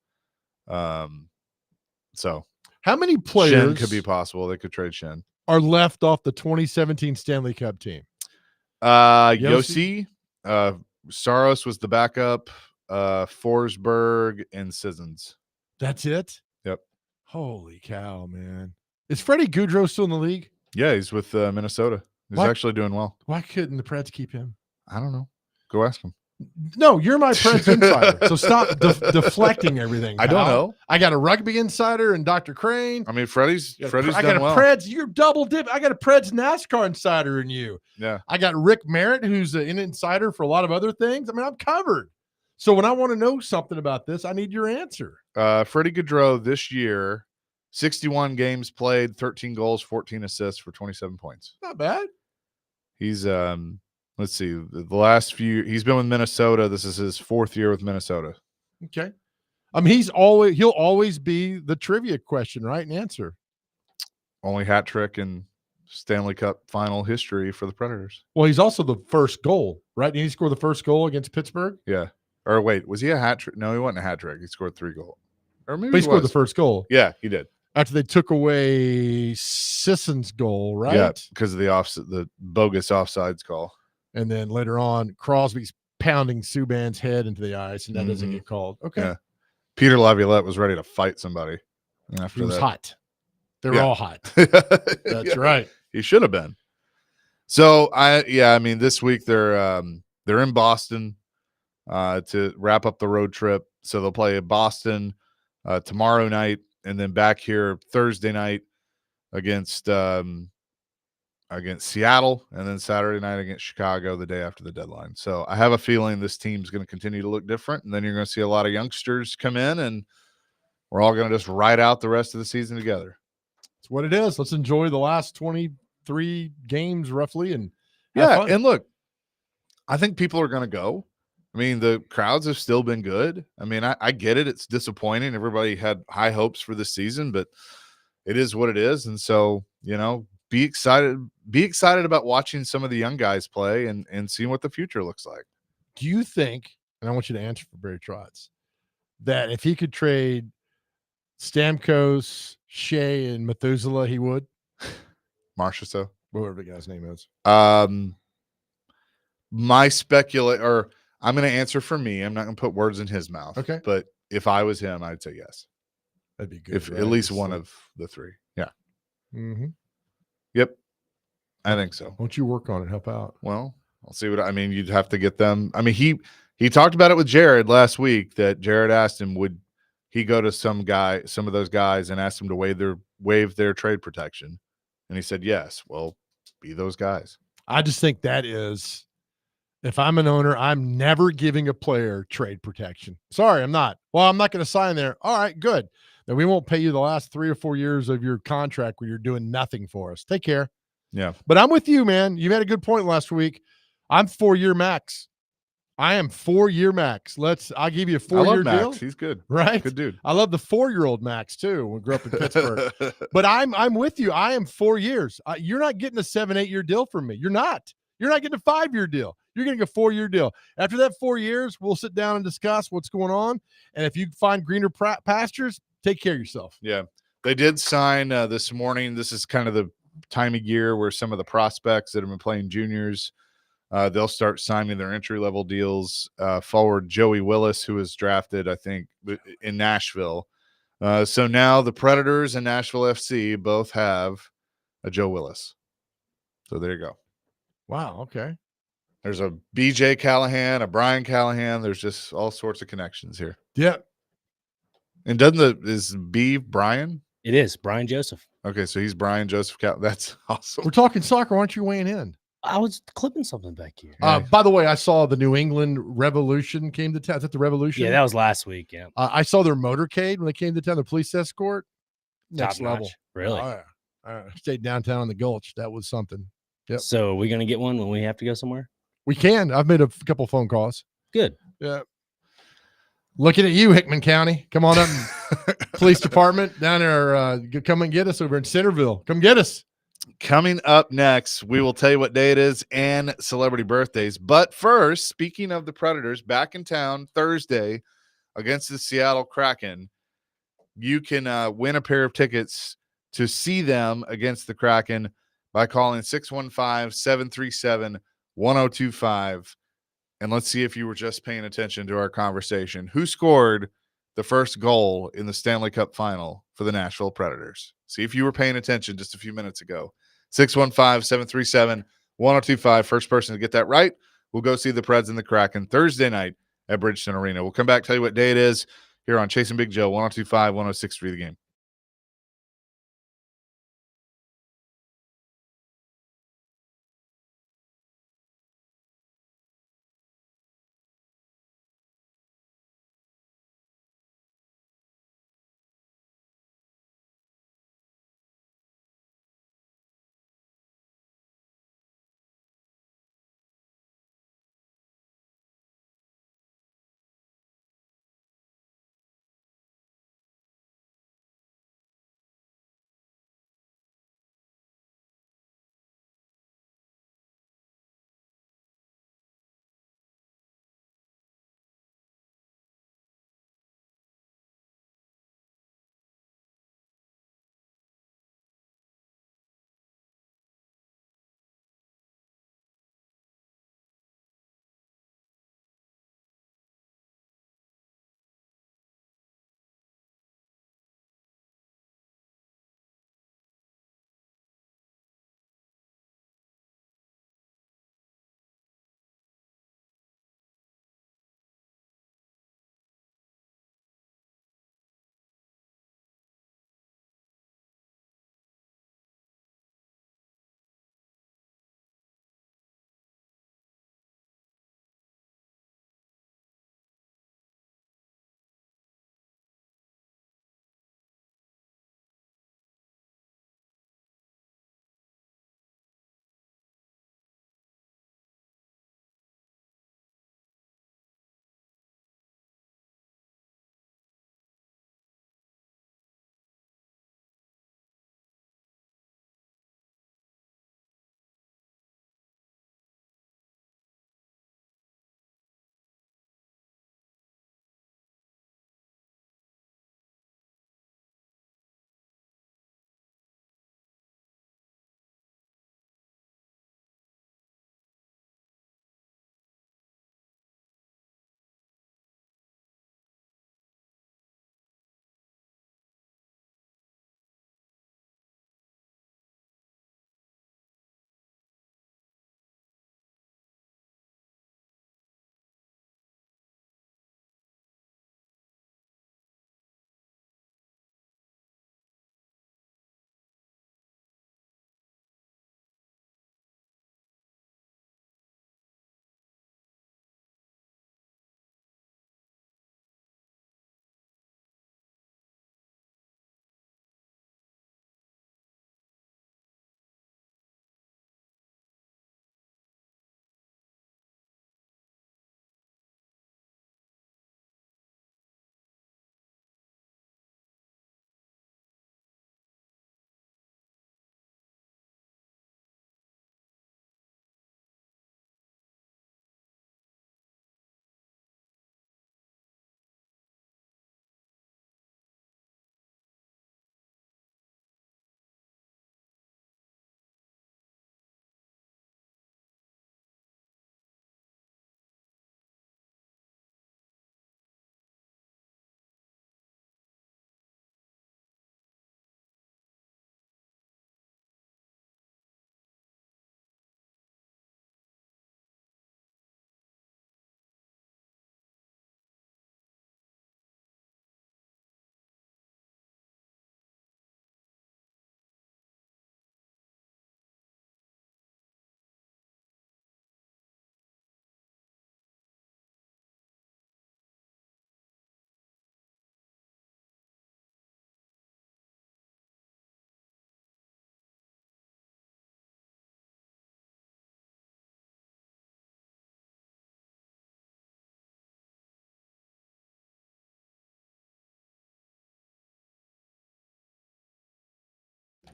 So how many Shen players could be possible? They could trade Shen. Are left off the 2017 Stanley Cup team? Yossi, Saros was the backup. Forsberg and Sissons. That's it? Yep. Holy cow, man. Is Freddie Gaudreau still in the league? Yeah, he's with Minnesota. He's actually doing well. Why couldn't the Preds keep him? I don't know. Go ask him. No, you're my Preds insider. So stop deflecting everything. I don't know. I got a rugby insider and Dr. Crane. I mean, Freddie's I got done a well. Preds. You're double dip. I got a Preds NASCAR insider in you. Yeah. I got Rick Merritt, who's an insider for a lot of other things. I mean, I'm covered. So when I want to know something about this, I need your answer. Freddie Gaudreau this year, 61 games played, 13 goals, 14 assists for 27 points. Not bad. He's let's see, the last few he's been with Minnesota. This is his 4th year with Minnesota. Okay. I mean, he'll always be the trivia question, right? And answer. Only hat trick in Stanley Cup final history for the Predators. Well, he's also the first goal, right? Did he score the first goal against Pittsburgh? Yeah. Or wait, was he a hat trick? No, he wasn't a hat trick. He scored 3 goals. or maybe But he scored was. the first goal. Yeah, he did. After they took away Sisson's goal, right? Yeah, because of the bogus offsides call. And then later on, Crosby's pounding Subban's head into the ice, and that doesn't Mhm. get called. Okay. Yeah. Peter Laviolette was ready to fight somebody after He was that. hot. They were Yeah. all hot. That's Yeah, right. he should have been. So I mean, this week they're in Boston to wrap up the road trip. So they'll play Boston tomorrow night, and then back here Thursday night against Seattle, and then Saturday night against Chicago the day after the deadline. So I have a feeling this team's going to continue to look different, and then you're going to see a lot of youngsters come in, and we're all going to just ride out the rest of the season together. It's what it is. Let's enjoy the last 23 games roughly, and have Yeah, fun. and look, I think people are going to go. I mean, the crowds have still been good. I mean, I get it. It's disappointing. Everybody had high hopes for this season, but it is what it is. And so, be excited about watching some of the young guys play and seeing what the future looks like. Do you think, and I want you to answer for Barry Trotz, that if he could trade Stamkos, Shea, and Methuselah, he would? Marcia, so Whatever the guy's name is. I'm going to answer for me. I'm not going to put words in his mouth. Okay. But if I was him, I'd say yes. That'd be good. If right? at least one of the three. Yeah. Mm-hmm. Yep. I think so. Won't you work on it? Help out. Well, I'll see what I mean. You'd have to get them. I mean, he talked about it with Jared last week, that Jared asked him, would he go to some of those guys and ask them to waive their trade protection? And he said, yes. Well, be those guys. I just think that is, if I'm an owner, I'm never giving a player trade protection. Sorry, I'm not. Well, I'm not going to sign there. All right, good. Then we won't pay you the last 3 or 4 years of your contract where you're doing nothing for us. Take care. Yeah. But I'm with you, man. You had a good point last week. I'm 4-year max. I am 4-year max. I'll give you a 4-year deal. He's good. Right? Good dude. I love the 4-year-old Max too. We grew up in Pittsburgh. But I'm with you. I am 4 years. You're not getting a 7-8-year deal from me. You're not. You're not getting a 5-year deal. You're getting a 4-year deal. After that 4 years, we'll sit down and discuss what's going on. And if you find greener pastures, take care of yourself. Yeah. They did sign this morning. This is kind of the time of year where some of the prospects that have been playing juniors, they'll start signing their entry-level deals. Forward Joey Willis, who was drafted, I think, in Nashville. So now the Predators and Nashville FC both have a Joe Willis. So there you go. Wow. Okay. There's a BJ Callahan, a Brian Callahan. There's just all sorts of connections here. Yeah. And is B Brian? It is Brian Joseph. Okay, so he's Brian Joseph. That's awesome. We're talking soccer. Why aren't you weighing in? I was clipping something back here. By the way, I saw the New England Revolution came to town. Is that the Revolution? Yeah, that was last week. Yeah. I saw their motorcade when they came to town, the police escort. Next Top notch. level. Really? Oh, yeah. I stayed downtown on the Gulch. That was something. Yep. So are we going to get one when we have to go somewhere? We can. I've made a couple phone calls. Good. Yeah. Looking at you, Hickman County. Come on up. Police department down there. Come and get us over in Centerville. Come get us. Coming up next, we will tell you what day it is and celebrity birthdays. But first, speaking of the Predators, back in town Thursday against the Seattle Kraken, you can win a pair of tickets to see them against the Kraken by calling 615-737-1025. And let's see if you were just paying attention to our conversation. Who scored the first goal in the Stanley Cup final for the Nashville Predators? See if you were paying attention just a few minutes ago. 615-737-1025. First person to get that right, we'll go see the Preds and the Kraken Thursday night at Bridgestone Arena. We'll come back, tell you what day it is here on Chasing Big Joe, 102.5, 106.3 The Game.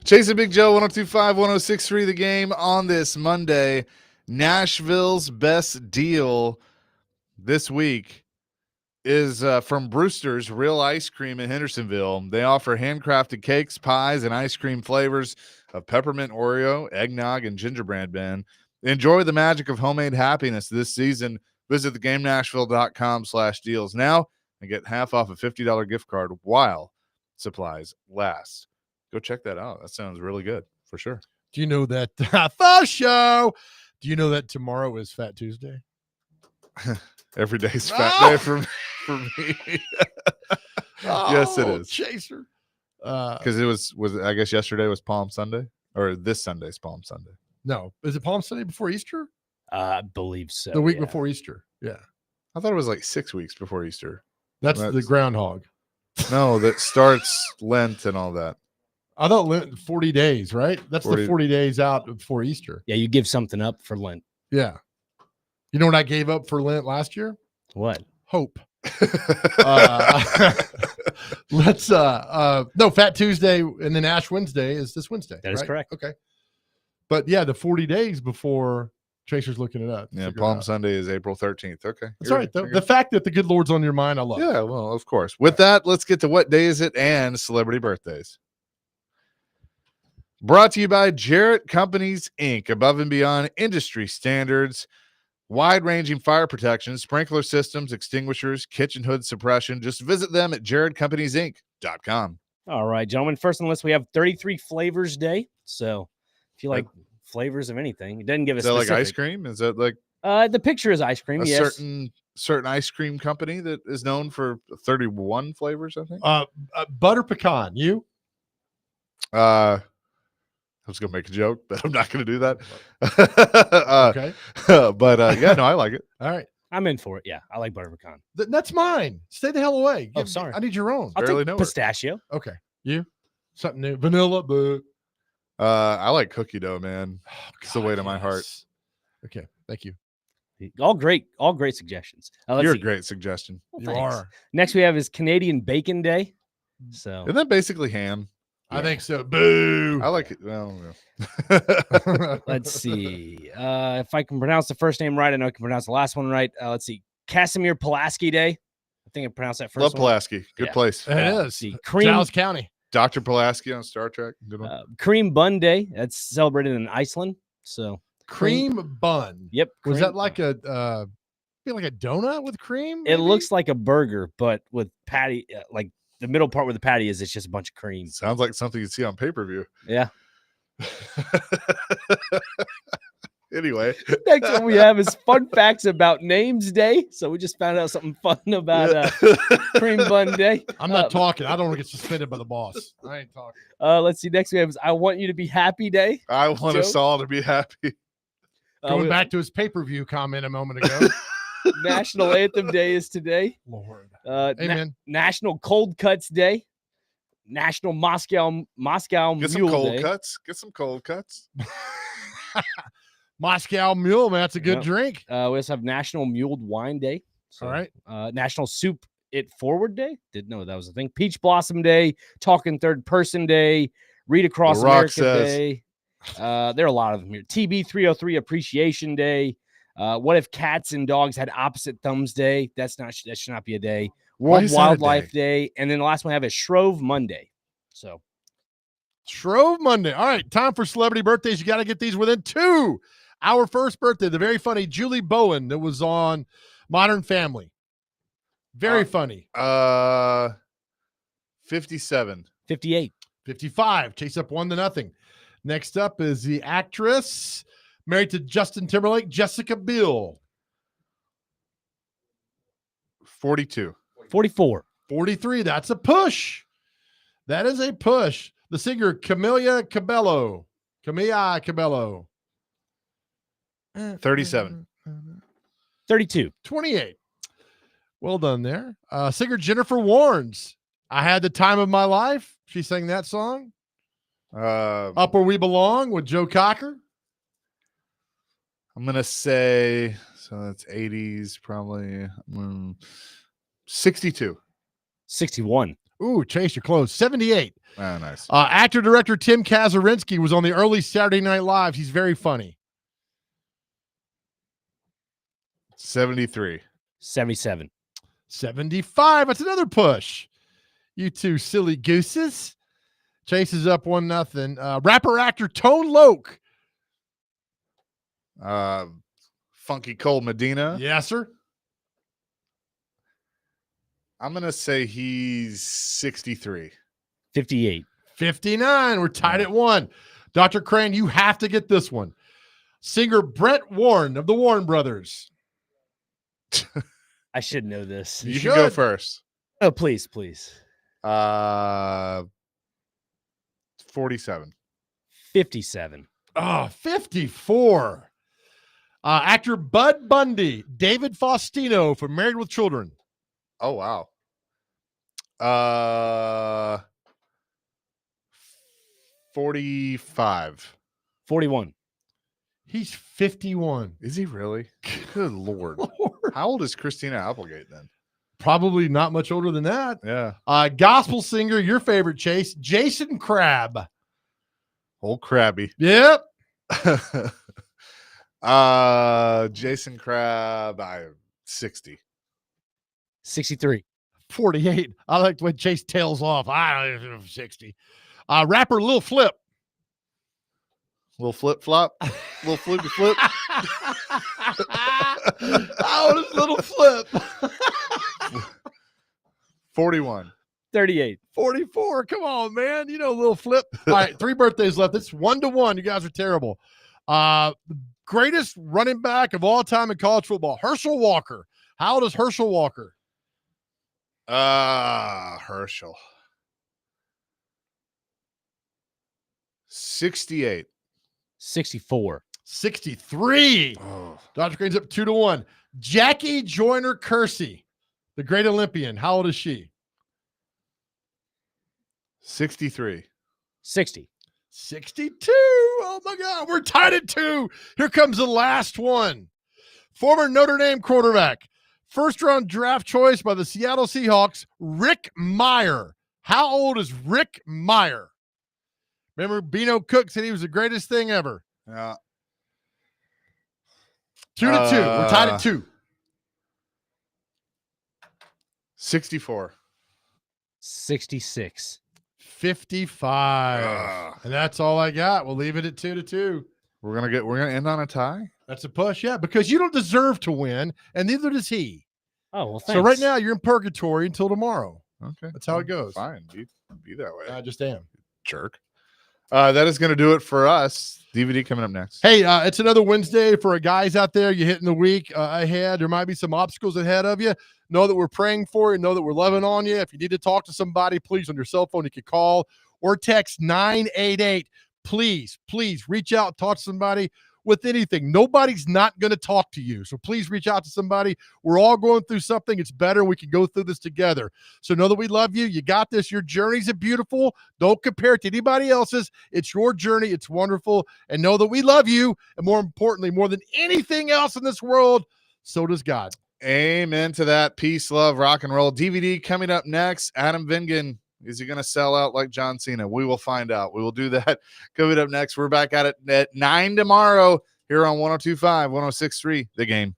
Chasing Big Joe, 102.5, 106.3 The Game on this Monday. Nashville's best deal this week is from Brewster's Real Ice Cream in Hendersonville. They offer handcrafted cakes, pies, and ice cream flavors of peppermint Oreo, eggnog, and gingerbread man. Enjoy the magic of homemade happiness this season. Visit thegamenashville.com/deals now and get half off a $50 gift card while supplies last. Go check that out. That sounds really good for sure. Do you know that for show? Do you know that tomorrow is Fat Tuesday? Every day's fat day for me. Yes, it is. Chaser. Because it was I guess yesterday was Palm Sunday, or this Sunday's Palm Sunday. No, is it Palm Sunday before Easter? I believe so. The week before Easter. Yeah, I thought it was like 6 weeks before Easter. that's the groundhog. No, that starts Lent and all that. I thought Lent 40 days, right? That's 40. the 40 days out before Easter. Yeah, you give something up for Lent. Yeah. You know what I gave up for Lent last year? What? Hope. Let's no, Fat Tuesday and then Ash Wednesday is this Wednesday. That is right? correct. Okay. But yeah, the 40 days before Tracer's looking it up. Yeah, Palm Sunday is April 13th. Okay. It's all right. The fact that the good Lord's on your mind, I love. Yeah, well, of course. With that, let's get to what day is it and celebrity birthdays. Brought to you by Jarrett Companies, Inc., above and beyond industry standards, wide-ranging fire protection, sprinkler systems, extinguishers, kitchen hood suppression. Just visit them at jarrettcompaniesinc.com. All right, gentlemen. First on the list, we have 33 Flavors Day. So if you like flavors of anything, it doesn't give us. Is that like ice cream? Is that like the picture is ice cream? a Yes. certain ice cream company that is known for 31 flavors? I think. Butter pecan. You? I was gonna make a joke, but I'm not gonna do that. Okay. But yeah, no, I like it. All right. I'm in for it. Yeah, I like butter pecan. That's mine. Stay the hell away. Oh, sorry. I need your own. I'll Barely take know her. pistachio. Okay. You? Something new. Vanilla. But I like cookie dough, man. It's the way to my heart. Okay. Thank you. All great suggestions. Let's You're see. a great suggestion. Well, You thanks. are. Next, we have is Canadian Bacon Day. So Isn't that basically ham? I think so. Boo. I like it. Well, yeah. let's see if I can pronounce the first name right. I know I can pronounce the last one right. Let's see, Casimir Pulaski Day. I think I pronounced that first Love one. Pulaski. Good Yeah. place. It Let's is. see, Cream Giles County. Dr. Pulaski on Star Trek. Good one. Cream Bun Day. That's celebrated in Iceland. So Cream bun. yep. Was cream that bun. like a feel like a donut with cream? It maybe? looks like a burger, but with patty, like the middle part where the patty is, it's just a bunch of cream. Sounds like something you'd see on pay-per-view. Yeah. Anyway. Next one we have is Fun Facts About Names Day. So we just found out something fun about Cream Bun Day. I'm not talking. I don't want to get suspended by the boss. I ain't talking. Let's see. Next we have is I Want You to Be Happy Day. I want us Joe? all to be happy. Going back to his pay-per-view comment a moment ago. National Anthem Day is today. Lord. Amen. National Cold Cuts Day. National Moscow Get some Mule cold Day. cuts. Get some cold cuts. Moscow Mule, man. That's a good Yep. drink. We also have National Mulled Wine Day. So, All right. National Soup It Forward Day. Didn't know that was a thing. Peach Blossom Day. Talking Third Person Day. Read Across The Rock America says. Day. There are a lot of them here. TB 303 Appreciation Day. What if cats and dogs had opposite thumbs day? That should not be a day. Why World is that a Wildlife Day. And then the last one I have is Shrove Monday. So Shrove Monday. All right. Time for celebrity birthdays. You got to get these within 2. Our first birthday, the very funny Julie Bowen that was on Modern Family. Very funny. 57. 58. 55. Chase up 1-0. Next up is the actress married to Justin Timberlake, Jessica Biel. 42. 44. 43. That's a push. That is a push. The singer Camila Cabello. 37. 32. 28. Well done there. Singer Jennifer Warnes. I Had the Time of My Life. She sang that song. Up Where We Belong with Joe Cocker. I'm going to say, so that's 80s, probably 62. 61. Ooh, Chase, you're close. 78. Oh, nice. Actor director Tim Kazurinsky was on the early Saturday Night Live. He's very funny. 73. 77. 75. That's another push. You two silly gooses. Chase is up 1-0. Rapper actor Tone Loc. Funky Cole Medina. Yes, sir. I'm gonna say he's 63. 58. 59. We're tied at 1. Dr. Crane, you have to get this one. Singer Brett Warren of the Warren Brothers. I should know this. You can go first. Oh, please. 47. 57. Oh, 54. Actor Bud Bundy, David Faustino from Married with Children. Oh, wow. 45. 41. He's 51. Is he really? Good Lord. How old is Christina Applegate then? Probably not much older than that. Yeah. Gospel singer, your favorite, Chase, Jason Crabb. Old Krabby. Yep. Jason Crabb, 60. 63. 48. I like when Chase tails off. I don't know, 60. Rapper Lil Flip. Little flip flop. Little flippy flip. How old is Little Flip? 41. 38. 44. Come on, man. You know Lil Flip. All right, 3 birthdays left. It's 1-1. You guys are terrible. The greatest running back of all time in college football, Herschel Walker. How old is Herschel Walker? Herschel. 68. 64. 63. Oh. Dr. Crane's up 2-1. Jackie Joyner Kersey, the great Olympian. How old is she? 63. 60. 62. Oh my God. We're tied at 2. Here comes the last one. Former Notre Dame quarterback, first round draft choice by the Seattle Seahawks, Rick Meyer. How old is Rick Meyer? Remember, Beano Cook said he was the greatest thing ever. Yeah. 2-2. We're tied at 2. 64. 66. 55. And that's all I got. We'll leave it at 2-2. We're gonna end on a tie. That's a push, yeah, because you don't deserve to win, and neither does he. Oh, well, thanks. So right now you're in purgatory until tomorrow. Okay. That's how it goes. Fine. Be that way. I just am. Jerk. That is going to do it for us. DVD coming up next. Hey, it's another Wednesday for our guys out there. You're hitting the week ahead. There might be some obstacles ahead of you. Know that we're praying for you. Know that we're loving on you. If you need to talk to somebody, please, on your cell phone, you can call or text 988. Please reach out, talk to somebody with anything. Nobody's not going to talk to you. So please reach out to somebody. We're all going through something. It's better. We can go through this together. So know that we love you. You got this. Your journeys are beautiful. Don't compare it to anybody else's. It's your journey. It's wonderful. And know that we love you. And more importantly, more than anything else in this world, so does God. Amen to that. Peace, love, rock and roll. DVD coming up next. Adam Vingan. Is he going to sell out like John Cena? We will find out. We will do that. Coming up next, we're back at it at 9 tomorrow here on 102.5, 106.3, The Game.